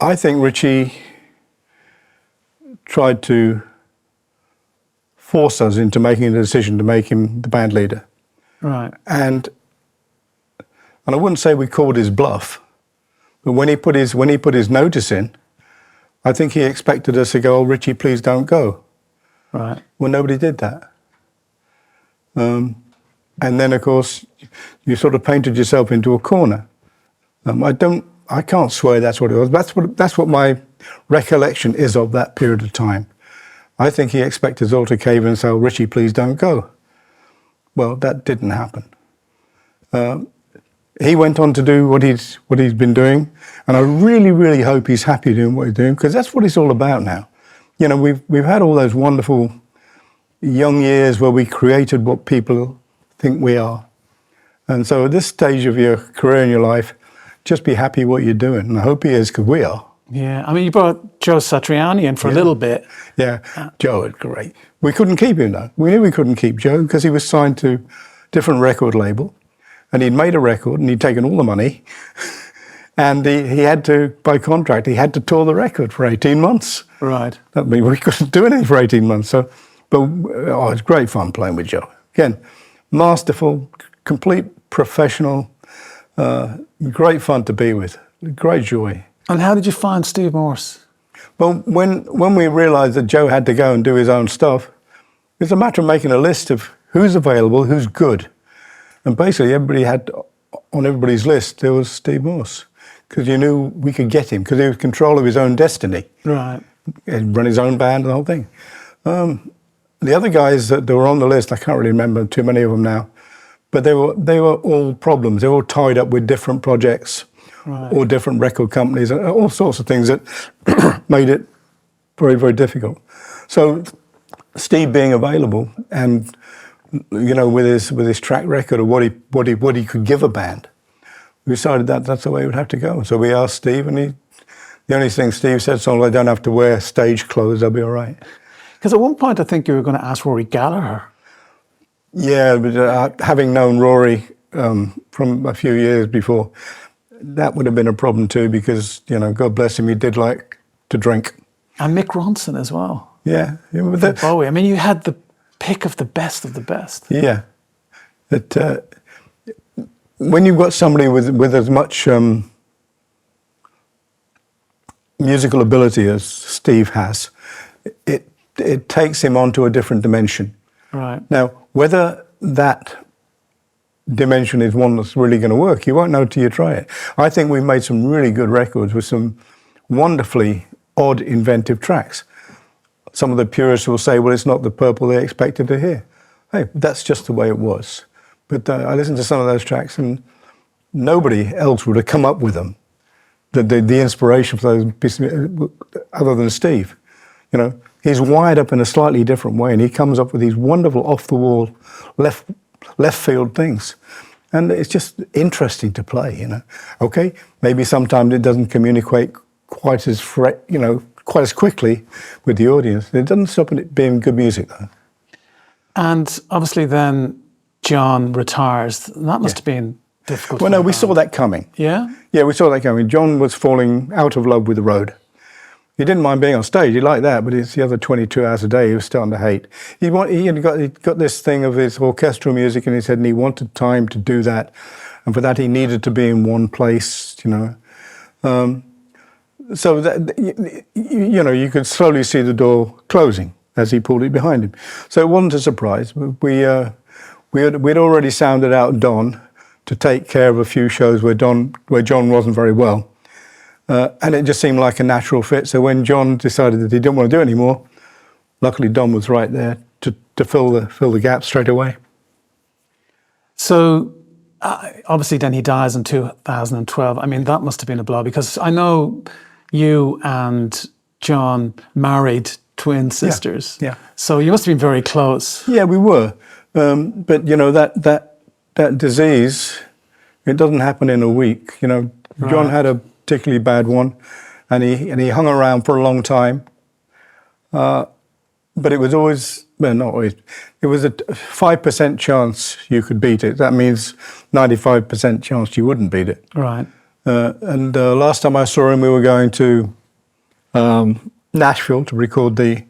I think Richie tried to force us into making a decision to make him the band leader. Right. And I wouldn't say we called his bluff, but when he put his notice in, I think he expected us to go, "Oh, Richie, please don't go." Right. Well, nobody did that. And then, of course, you sort of painted yourself into a corner. I can't swear that's what it was. That's what my recollection is of that period of time. I think he expected us all to cave and say, "Oh, Richie, please don't go." Well, that didn't happen. He went on to do what he's been doing, and I really, really hope he's happy doing what he's doing, because that's what it's all about now. You know, we've had all those wonderful young years where we created what people think we are, and so at this stage of your career and your life, just be happy what you're doing, and I hope he is, because we are. Yeah. I mean, you brought Joe Satriani in for a little bit. Yeah, Joe was great. We couldn't keep him though. We knew we couldn't keep Joe because he was signed to a different record label, and he'd made a record and he'd taken all the money, and he had to, by contract, he had to tour the record for 18 months. Right. That means we couldn't do anything for 18 months. So, but oh, it's great fun playing with Joe. Again, masterful, complete professional, great fun to be with, great joy. And how did you find Steve Morse? Well, when we realised that Joe had to go and do his own stuff, it's a matter of making a list of who's available, who's good. And basically everybody had, on everybody's list, there was Steve Morse. Because you knew we could get him, because he was in control of his own destiny. Right. He'd run his own band and the whole thing. The other guys that were on the list, I can't really remember too many of them now, but they were all problems. They were all tied up with different projects, Right. or different record companies, and all sorts of things that made it very, very difficult. So Steve being available, and with his track record of what he could give a band, we decided that that's the way it would have to go. So we asked Steve, and the only thing Steve said, so I don't have to wear stage clothes, I'll be all right. Because at one point I think you were going to ask Rory Gallagher. Yeah, but having known Rory from a few years before, that would have been a problem too, because, God bless him, he did like to drink. And Mick Ronson as well. Yeah. But Bowie. I mean, you had the pick of the best of the best. Yeah. When you've got somebody with as much musical ability as Steve has, it takes him onto a different dimension. Right. Now, whether that dimension is one that's really going to work, you won't know till you try it. I think we've made some really good records with some wonderfully odd, inventive tracks. Some of the purists will say, well, it's not the Purple they expected to hear. Hey, that's just the way it was. But I listened to some of those tracks, and nobody else would have come up with them. The inspiration for those pieces, other than Steve. He's wired up in a slightly different way, and he comes up with these wonderful off-the-wall, left field things. And it's just interesting to play, Okay, maybe sometimes it doesn't communicate quite as quite as quickly with the audience. It doesn't stop it being good music, though. And obviously then Jon retires. That must have been difficult. Well, no, we saw that coming. Yeah? Yeah, we saw that coming. Jon was falling out of love with the road. He didn't mind being on stage. He liked that, but it's the other 22 hours a day he was starting to hate. He got this thing of his orchestral music in his head, and he wanted time to do that. And for that, he needed to be in one place, So that, you could slowly see the door closing as he pulled it behind him. So it wasn't a surprise. We'd already sounded out Don to take care of a few shows where Jon wasn't very well. And it just seemed like a natural fit. So when Jon decided that he didn't want to do it anymore, luckily Don was right there to fill the gap straight away. So obviously then he dies in 2012. I mean, that must have been a blow, because I know you and Jon married twin sisters. Yeah. So you must have been very close. Yeah, we were. But that disease, it doesn't happen in a week. Jon had a particularly bad one, and he hung around for a long time. But it was always, well, not always, it was a 5% chance you could beat it. That means 95% chance you wouldn't beat it. Right. And last time I saw him, we were going to Nashville to record the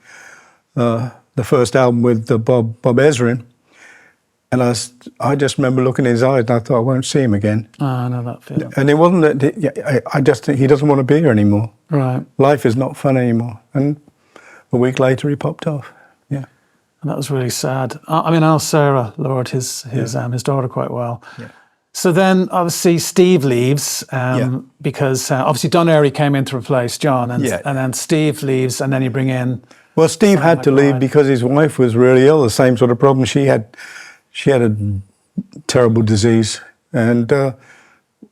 first album with Bob Ezrin. And I just remember looking in his eyes, and I thought, I won't see him again. I know that feeling. And it wasn't that, I just think he doesn't want to be here anymore. Right. Life is not fun anymore. And a week later, he popped off. Yeah. And that was really sad. I mean, I know Sarah Lord, his daughter, quite well. Yeah. So then, obviously, Steve leaves because obviously Don Airy came in to replace Jon, and then Steve leaves, and then you bring in. Well, Steve had to leave because his wife was really ill, the same sort of problem she had. She had a terrible disease, and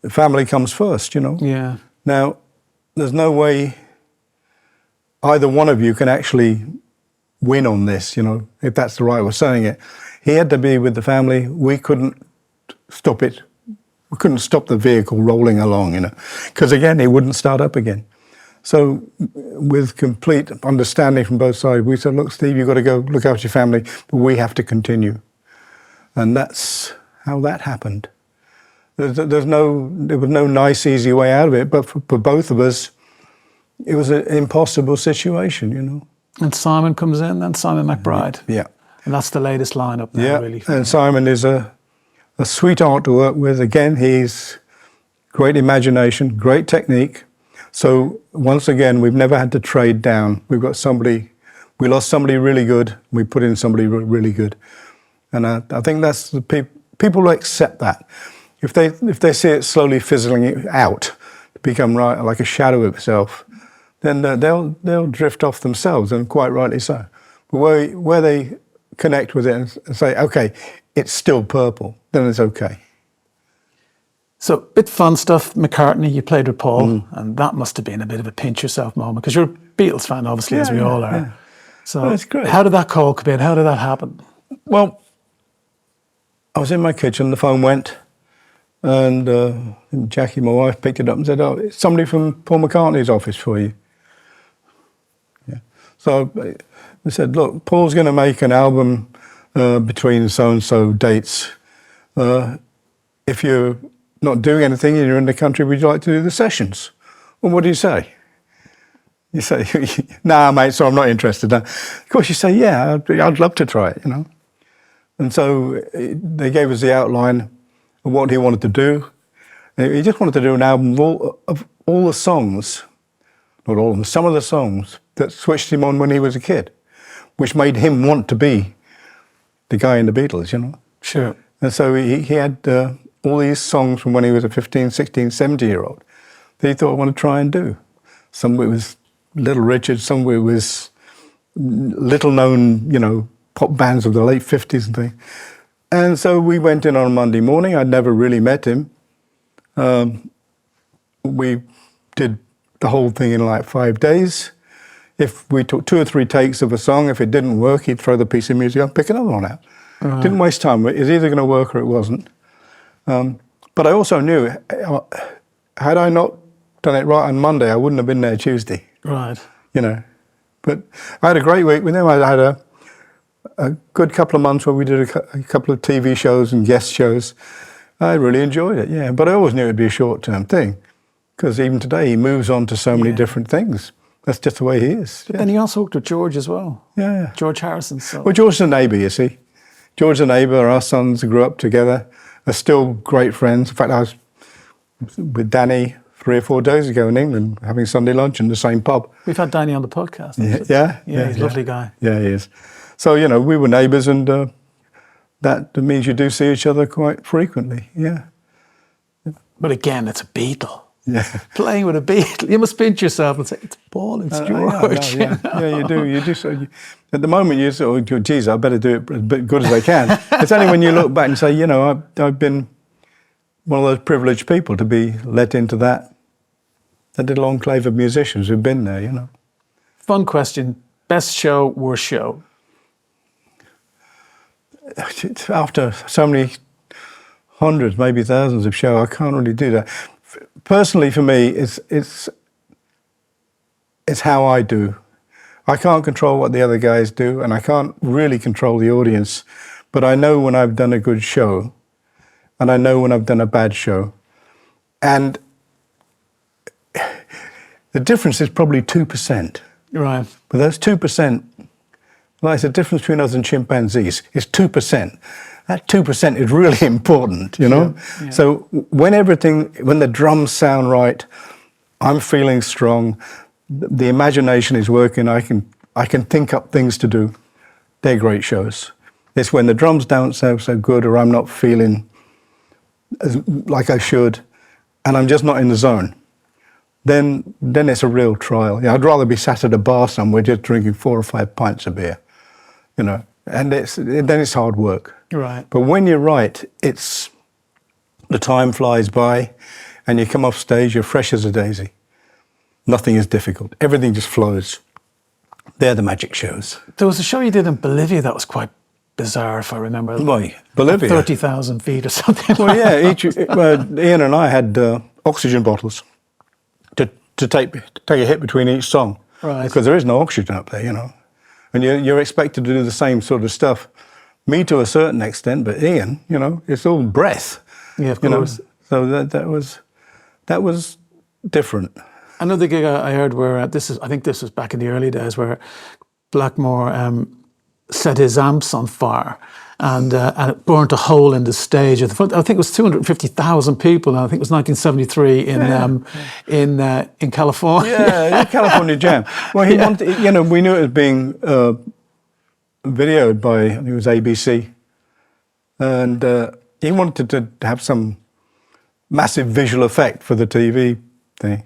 family comes first, Yeah. Now, there's no way either one of you can actually win on this, if that's the right way of saying it. He had to be with the family. We couldn't stop it. We couldn't stop the vehicle rolling along, because again, it wouldn't start up again. So with complete understanding from both sides, we said, look, Steve, you've got to go look after your family, but we have to continue. And that's how that happened. There was no nice, easy way out of it, but for both of us, it was an impossible situation, And Simon comes in, and Simon McBride. Yeah. And that's the latest lineup now, really. And Simon is a sweetheart to work with. Again, he's great imagination, great technique, So once again, we've never had to trade down. We lost somebody really good, we put in somebody really good. And I think that's the people will accept that. If they see it slowly fizzling out, become like a shadow of itself, then they'll drift off themselves, and quite rightly so. But where they connect with it and say, okay, it's still Purple, then it's okay. So, bit fun stuff. McCartney, you played with Paul, and that must have been a bit of a pinch yourself moment, because you're a Beatles fan, obviously, as we all are. Yeah. So, well, it's great. How did that call come in? How did that happen? Well, I was in my kitchen, the phone went, and Jackie, my wife, picked it up and said, "Oh, it's somebody from Paul McCartney's office for you." Yeah. So they said, "Look, Paul's going to make an album between so-and-so dates. If you're not doing anything and you're in the country, would you like to do the sessions?" Well, what do you say? You say, "Nah, mate, so I'm not interested." Of course, you say, "Yeah, I'd love to try it," you know. And so they gave us the outline of what he wanted to do. He just wanted to do an album of all the songs, not all of them, some of the songs that switched him on when he was a kid, which made him want to be the guy in the Beatles, you know. Sure. And so he had all these songs from when he was a 15, 16, 17-year-old that he thought, I want to try and do. Some of it was Little Richard, some of it was little-known, you know, pop bands of the late 50s and things. And so we went in on a Monday morning. I'd never really met him. We did the whole thing in like 5 days. If we took 2 or 3 takes of a song, if it didn't work, he'd throw the piece of music up, pick another one out. Right. Didn't waste time. It was either going to work or it wasn't. But I also knew, had I not done it right on Monday, I wouldn't have been there Tuesday. Right. You know. But I had a great week with him. I had a good couple of months where we did a couple of TV shows and guest shows. I really enjoyed it, yeah. But I always knew it'd be a short-term thing, because even today he moves on to so many different things. That's just the way he is. But then he also worked with George as well. Yeah. George Harrison. So. Well, George's a neighbour, you see. George's a neighbour. Our sons grew up together. Are still great friends. In fact, I was with Danny 3 or 4 days ago in England having Sunday lunch in the same pub. We've had Danny on the podcast. Yeah, he's a lovely guy. Yeah, he is. So, you know, we were neighbours, and that means you do see each other quite frequently, yeah. But again, it's a Beatle. Yeah. Playing with a Beatle. You must pinch yourself and say, it's Paul, it's George. Yeah, you do. So at the moment, you sort of, geez, I better do it as good as I can. It's only when you look back and say, you know, I've been one of those privileged people to be let into that little enclave of musicians who've been there, you know. Fun question. Best show, worst show? After so many hundreds, maybe thousands of shows, I can't really do that. Personally, for me, it's how I do. I can't control what the other guys do, and I can't really control the audience. But I know when I've done a good show, and I know when I've done a bad show. And the difference is probably 2%. Right. But those 2%, like the difference between us and chimpanzees, is 2%. That 2% is really important, you know? Yeah. So when the drums sound right, I'm feeling strong, the imagination is working, I can think up things to do. They're great shows. It's when the drums don't sound so good, or I'm not feeling like I should, and I'm just not in the zone, then it's a real trial. Yeah, I'd rather be sat at a bar somewhere just drinking 4 or 5 pints of beer, you know, and then it's hard work. Right. But when you're right, it's the time flies by, and you come off stage, you're fresh as a daisy. Nothing is difficult. Everything just flows. They're the magic shows. There was a show you did in Bolivia that was quite bizarre, if I remember. Why? Bolivia? 30,000 feet or something. Well, yeah. Ian and I had oxygen bottles to take a hit between each song. Right. Because there is no oxygen up there, you know. And you're expected to do the same sort of stuff. Me to a certain extent, but Ian, you know, it's all breath. Yeah, of course. So that was different. Another gig I heard where I think this was back in the early days, where Blackmore set his amps on fire, and it burnt a hole in the stage. I think it was 250,000 people, and I think it was 1973 in California. Yeah, California Jam. Well, he wanted, we knew it was being videoed by, I think it was ABC, and he wanted to have some massive visual effect for the TV thing.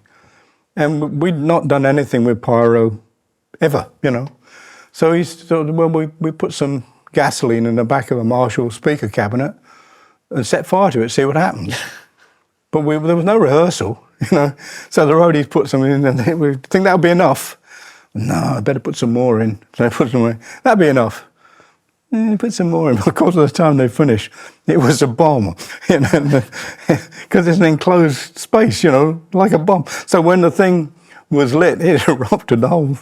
And we'd not done anything with pyro ever, So he thought, well, we put some gasoline in the back of a Marshall speaker cabinet and set fire to it, see what happens. But there was no rehearsal, So the roadies put some in, and we think that'll be enough. No, I better put some more in. So I put some more in. That'd be enough. Put some more in. Of course, by the time they finished, it was a bomb, because it's an enclosed space, like a bomb. So when the thing was lit, it erupted. The whole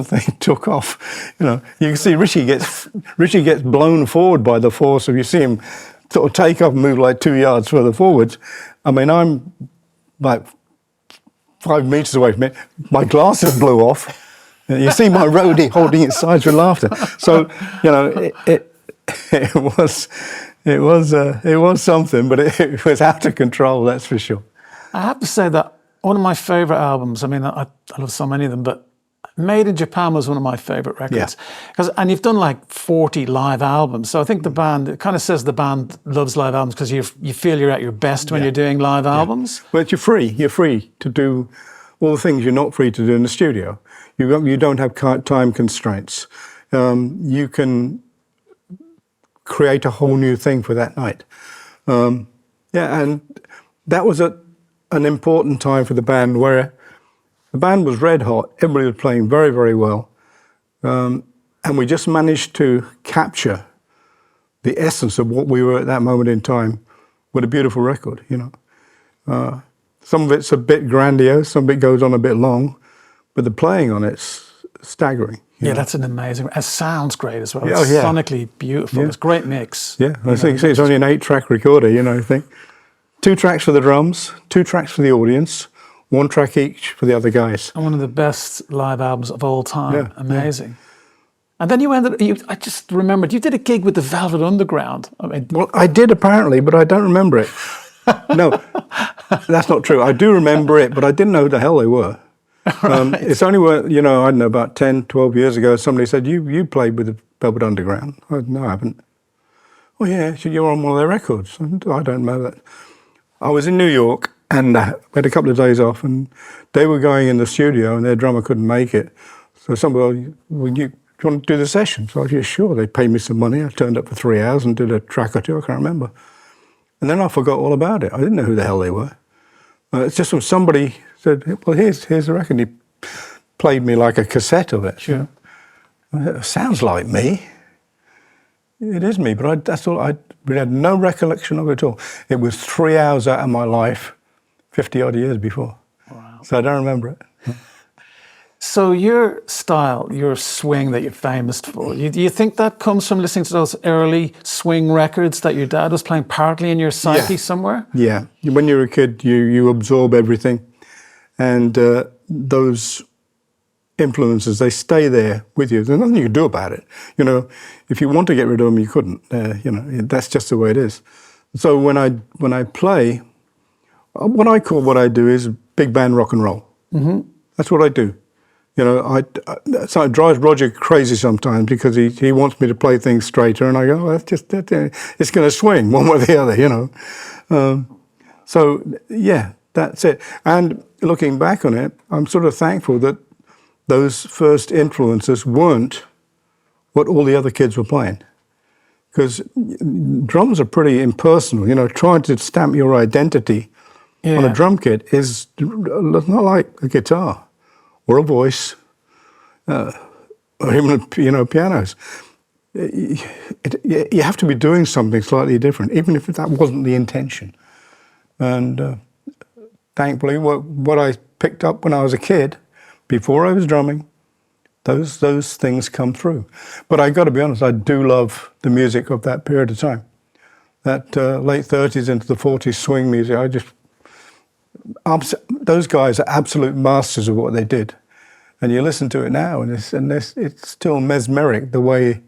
thing took off. You can see Richie gets blown forward by the force. If you see him sort of take off and move like 2 yards further forwards, I mean, I'm like 5 meters away from it. My glasses blew off. You see my roadie holding its sides with laughter. So, it was something, but it was out of control, that's for sure. I have to say that one of my favorite albums, I mean, I love so many of them, but Made in Japan was one of my favorite records. And you've done like 40 live albums. So I think it kind of says the band loves live albums because you feel you're at your best when you're doing live albums. But you're free to do all the things you're not free to do in the studio. You don't have time constraints. You can create a whole new thing for that night. And that was an important time for the band where the band was red hot. Everybody was playing very, very well. And we just managed to capture the essence of what we were at that moment in time with a beautiful record, Some of it's a bit grandiose, some of it goes on a bit long, but the playing on it's staggering. Yeah, that's an amazing. It sounds great as well. Yeah, it's sonically beautiful. It's a great mix. Yeah, I think it's only an 8-track recorder. I think 2 tracks for the drums, 2 tracks for the audience, 1 track each for the other guys. And one of the best live albums of all time. Yeah, amazing. And then I just remembered you did a gig with the Velvet Underground. Well, I did apparently, but I don't remember it. No, that's not true. I do remember it, but I didn't know who the hell they were. Right. It's only when, I don't know, about 10, 12 years ago, somebody said, you played with the Velvet Underground. I said, no, I haven't. Oh, yeah, you're on one of their records. I don't know that. I was in New York, and I had a couple of days off, and they were going in the studio, and their drummer couldn't make it. So somebody, do you want to do the session? So I said, sure. They paid me some money. I turned up for 3 hours and did a track or 2, I can't remember. And then I forgot all about it. I didn't know who the hell they were. It's just when somebody said, well, here's the record. He played me like a cassette of it. Sure. It sounds like me. It is me, but that's all. We had no recollection of it at all. It was 3 hours out of my life, 50-odd years before. Wow. So I don't remember it. So your style, your swing that you're famous for, do you think that comes from listening to those early swing records that your dad was playing partly in your psyche somewhere? Yeah. When you're a kid, you absorb everything. And those influences, they stay there with you. There's nothing you can do about it. If you want to get rid of them, you couldn't. That's just the way it is. So when I play, what I call what I do is big band rock and roll. Mm-hmm. That's what I do. So it drives Roger crazy sometimes because he wants me to play things straighter, and I go, it's going to swing one way or the other, So yeah, that's it. And looking back on it, I'm sort of thankful that those first influences weren't what all the other kids were playing, because drums are pretty impersonal. Trying to stamp your identity on a drum kit is not like a guitar or a voice, or even pianos. You have to be doing something slightly different, even if that wasn't the intention. And thankfully, what I picked up when I was a kid, before I was drumming, those things come through. But I got to be honest, I do love the music of that period of time. That late 30s into the 40s swing music, those guys are absolute masters of what they did. And you listen to it now, and it's still mesmeric the way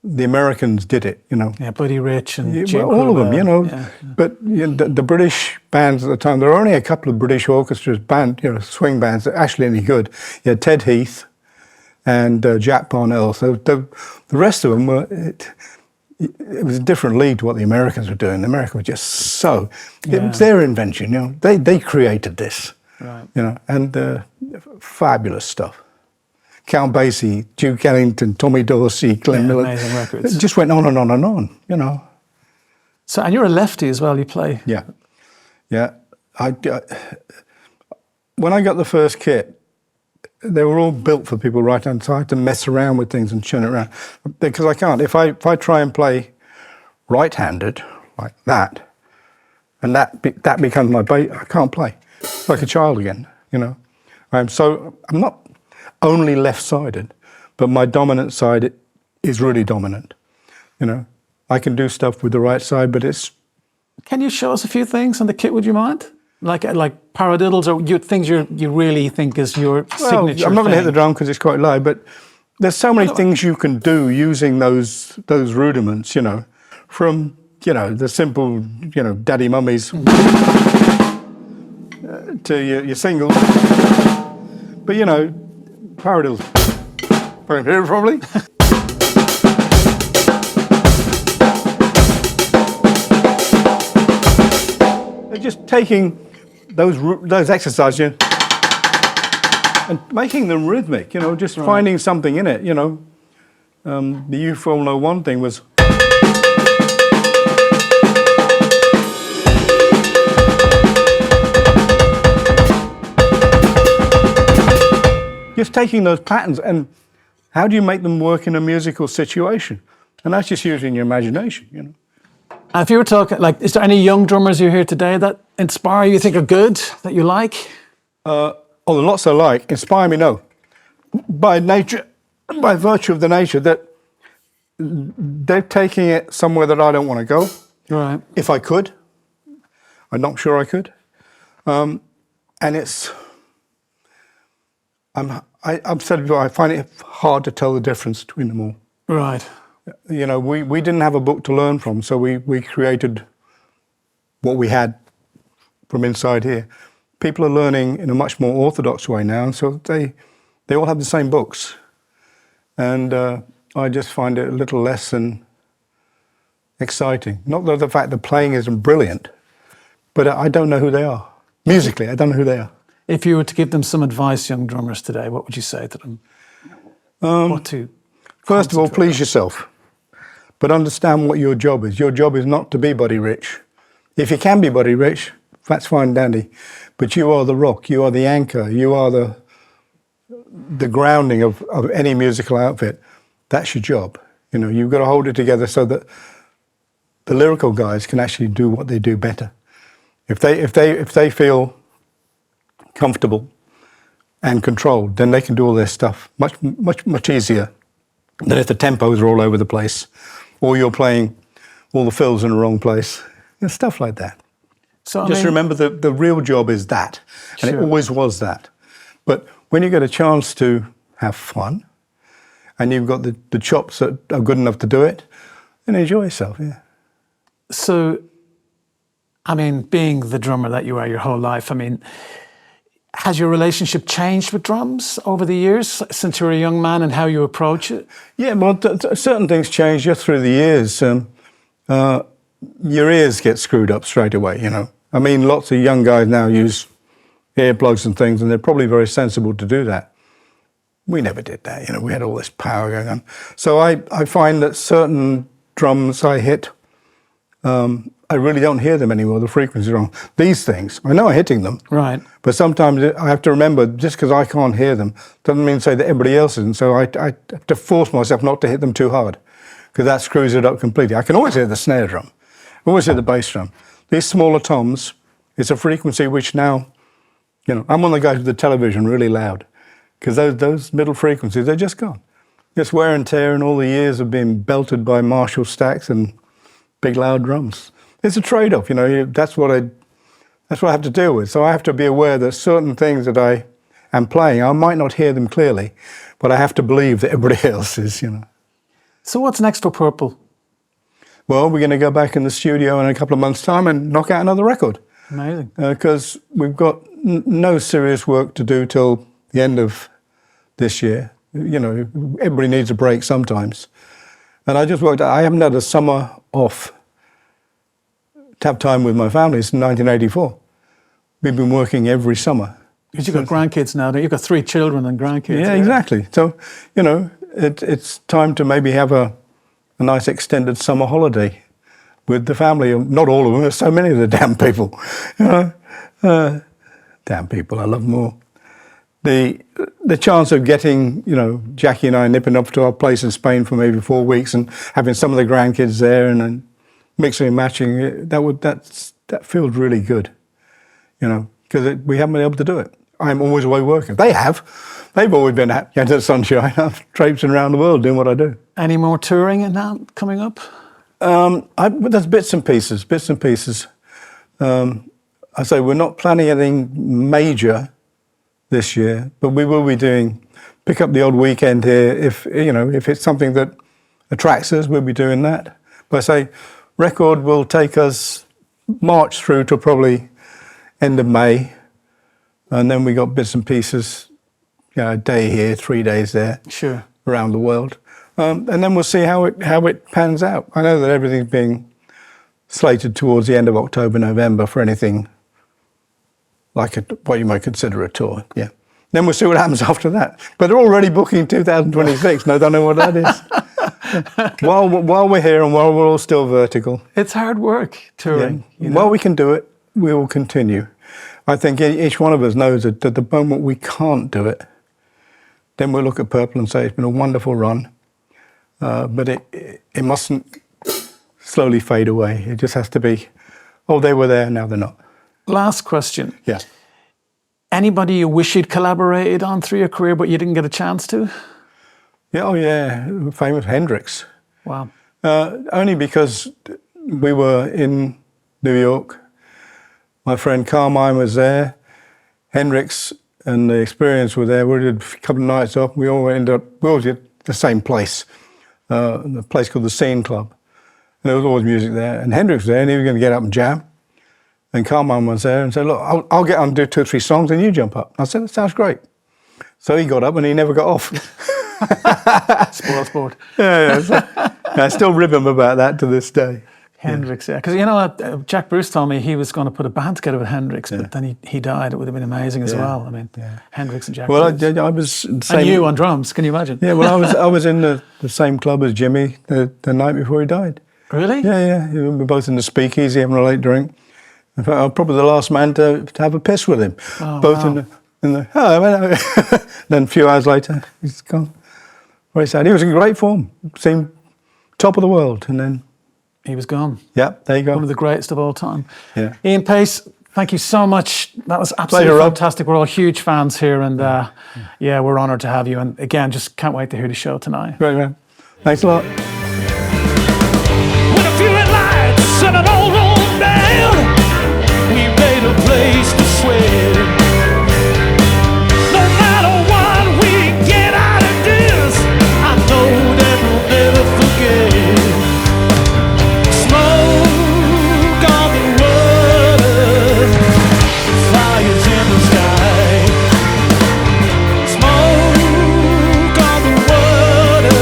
the Americans did it, you know. Yeah, Buddy Rich and Yeah, Jim well, all of them, you know. Yeah. But you know, the British bands at the time, there were only a couple of British orchestras, swing bands that actually any good. You had Ted Heath and Jack Parnell. So the rest of them were, it was a different league to what the Americans were doing. The Americans were just so, it was their invention, you know. They created this, Right. you know, and fabulous stuff. Count Basie, Duke Ellington, Tommy Dorsey, Glenn Miller. Amazing records. It just went on and on and on, you know. So, and you're a lefty as well, you play. Yeah, yeah. When I got the first kit, they were all built for people right-hand side to mess around with things and turn it around. Because I can't. If I try and play right-handed like that, and that becomes my bass, I can't play. It's like a child again, you know. I'm not only left-sided, but my dominant side is really dominant. You know, I can do stuff with the right side, but it's. Can you show us a few things on the kit? Would you mind? Like paradiddles or things you really think is your signature. I'm not going to hit the thing? drum because it's quite low, but there's so many things you can do using those rudiments. You know, from the simple daddy mummies to your singles, but paradiddles. Probably. Just taking those exercises and making them rhythmic, just finding something in it, The U401 thing was. Just taking those patterns and how do you make them work in a musical situation? And that's just using your imagination, And if you were talking, is there any young drummers you hear today that inspire you, think are good, that you like? There are lots I like. Inspire me, no. By nature, by virtue of the nature that they're taking it somewhere that I don't want to go. Right. If I could. I'm not sure I could. And it's, I've said before, I find it hard to tell the difference between them all. Right. We didn't have a book to learn from, so we created what we had from inside here. People are learning in a much more orthodox way now, and so they all have the same books. And I just find it a little less than exciting. Not that the fact that playing isn't brilliant, but I don't know who they are. Musically, I don't know who they are. If you were to give them some advice, young drummers today, what would you say to them? First of all, please yourself. But understand what your job is. Your job is not to be Buddy Rich. If you can be Buddy Rich, that's fine and dandy. But you are the rock, you are the anchor, you are the grounding of any musical outfit. That's your job. You've got to hold it together so that the lyrical guys can actually do what they do better. If they feel comfortable and controlled, then they can do all their stuff much easier than if the tempos are all over the place, or you're playing all the fills in the wrong place, stuff like that. So Just remember the real job is that, and Sure. it always was that. But when you get a chance to have fun, and you've got the chops that are good enough to do it, then enjoy yourself, yeah. So, being the drummer that you are your whole life, has your relationship changed with drums over the years since you were a young man and how you approach it? Yeah, well, certain things change just through the years. Your ears get screwed up straight away, Lots of young guys now use earplugs and things, and they're probably very sensible to do that. We never did that, we had all this power going on. So I find that certain drums I hit, I really don't hear them anymore, the frequency's wrong. These things, I know I'm hitting them. Right. But sometimes I have to remember, just because I can't hear them, doesn't mean to say that everybody else isn't. So I have to force myself not to hit them too hard, because that screws it up completely. I can always hear the snare drum, always hear the bass drum. These smaller toms, it's a frequency which now, I'm one of the guys with the television really loud, because those middle frequencies, they're just gone. It's wear and tear and all the years of being belted by Marshall stacks and big loud drums. It's a trade-off, that's what I have to deal with. So I have to be aware that certain things that I am playing, I might not hear them clearly, but I have to believe that everybody else is, So what's next for Purple? Well, we're going to go back in the studio in a couple of months' time and knock out another record. Amazing. Because we've got no serious work to do till the end of this year. You know, everybody needs a break sometimes. And I just worked out, I haven't had a summer off to have time with my family since 1984. We've been working every summer. Because you've got grandkids now, you've got 3 children and grandkids. Yeah, exactly. So, you know, it's time to maybe have a nice extended summer holiday with the family. Not all of them, there's so many of the damn people. You know? Damn people, I love them all. The chance of getting, you know, Jackie and I nipping up to our place in Spain for maybe 4 weeks and having some of the grandkids there and then mixing and matching, that feels really good, you know, because we haven't been able to do it. I'm always away working. They've always been out in the sunshine. I'm traipsing around the world doing what I do. Any more touring and that coming up? There's bits and pieces. I say we're not planning anything major this year, but we will be pick up the odd weekend here. If it's something that attracts us, we'll be doing that. But I say record will take us March through to probably end of May. And then we got bits and pieces, you know, a day here, 3 days there. Sure. Around the world. And then we'll see how it pans out. I know that everything's being slated towards the end of October, November for anything like what you might consider a tour. Yeah. Then we'll see what happens after that. But they're already booking 2026, and I don't know what that is. While we're here and while we're all still vertical. It's hard work, touring. Yeah. You know? While we can do it, we will continue. I think each one of us knows that at the moment we can't do it, then we'll look at Purple and say it's been a wonderful run, but it mustn't slowly fade away. It just has to be, oh, they were there, now they're not. Last question. Yeah. Anybody you wish you'd collaborated on through your career but you didn't get a chance to? Yeah, oh yeah, famous Hendrix. Wow. Only because we were in New York. My friend Carmine was there. Hendrix and the Experience were there. We did a couple of nights off. We all ended up, we always at the same place, a place called the Scene Club. And there was always music there. And Hendrix was there, and he was going to get up and jam. And Carmine was there and said, look, I'll get on and do 2 or 3 songs and you jump up. I said, that sounds great. So he got up and he never got off. Spoil sport. Yeah. So I still rib him about that to this day. Hendrix, yeah. Because, you know, Jack Bruce told me he was going to put a band together with Hendrix, but then he died. It would have been amazing as well. I mean, Hendrix and Jack Bruce. I was the same. And you on drums, can you imagine? Yeah, well, I was in the same club as Jimmy the night before he died. Really? Yeah. We were both in the speakeasy having a late drink. In fact, I was probably the last man to have a piss with him. Oh, both wow. in the Then a few hours later, he's gone. Very sad. He was in great form. Seemed top of the world, and then he was gone. Yeah, there you go. One of the greatest of all time. Yeah. Ian Paice, thank you so much. That was absolutely fantastic. We're all huge fans here, and we're honoured to have you. And again, just can't wait to hear the show tonight. Great, man. Thanks a lot. With a few red lights and an old road down, we made a place to sweat. No matter what we get out of this, I know that we'll never forget. Smoke on the water, fires in the sky. Smoke on the water.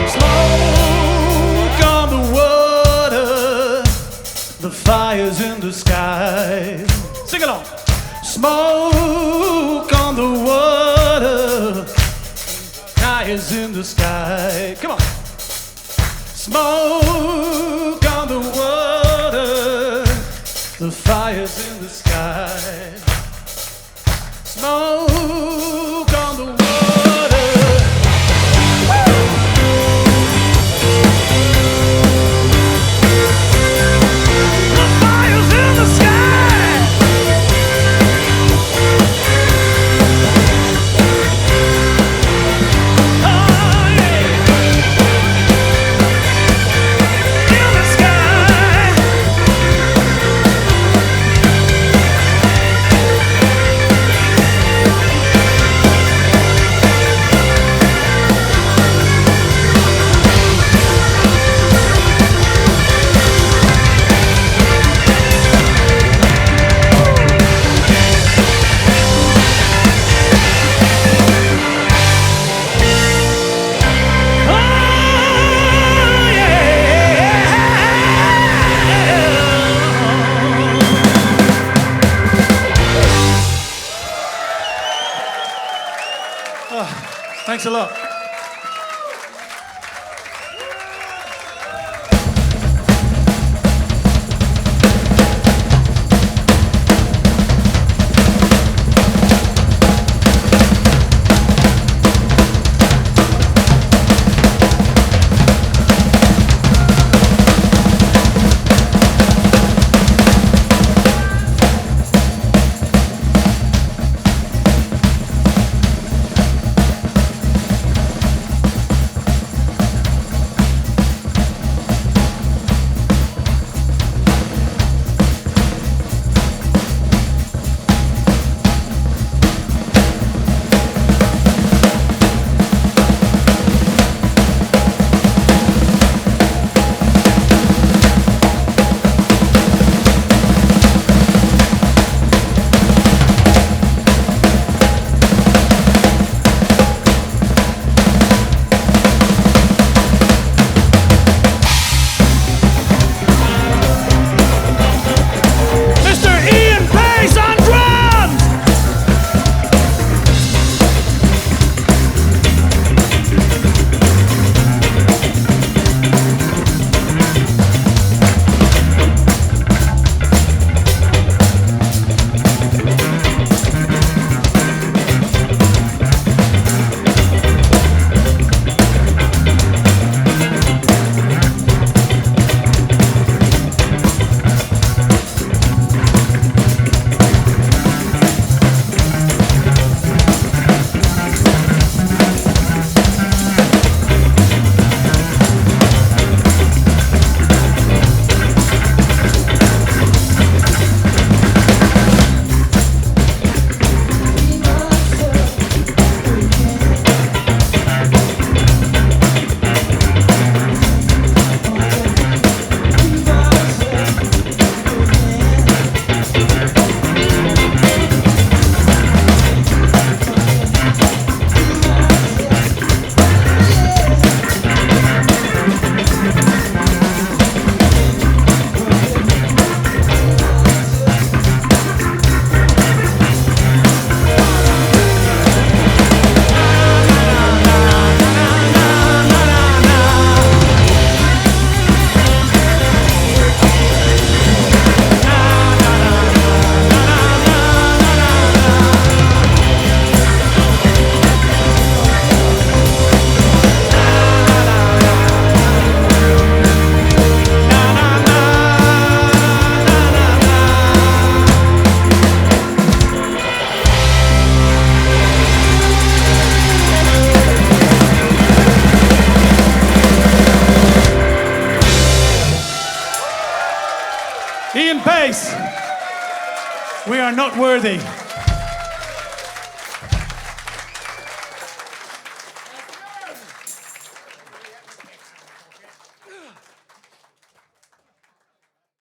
Smoke on the water, the fires in the sky. Sing along. Smoke on the water, fires in the sky. Come on. Smoke on the water, the fires in the sky. Smoke on the water. The fires in the sky. Oh yeah. In the sky. Thanks a lot. Ian Paice, we are not worthy.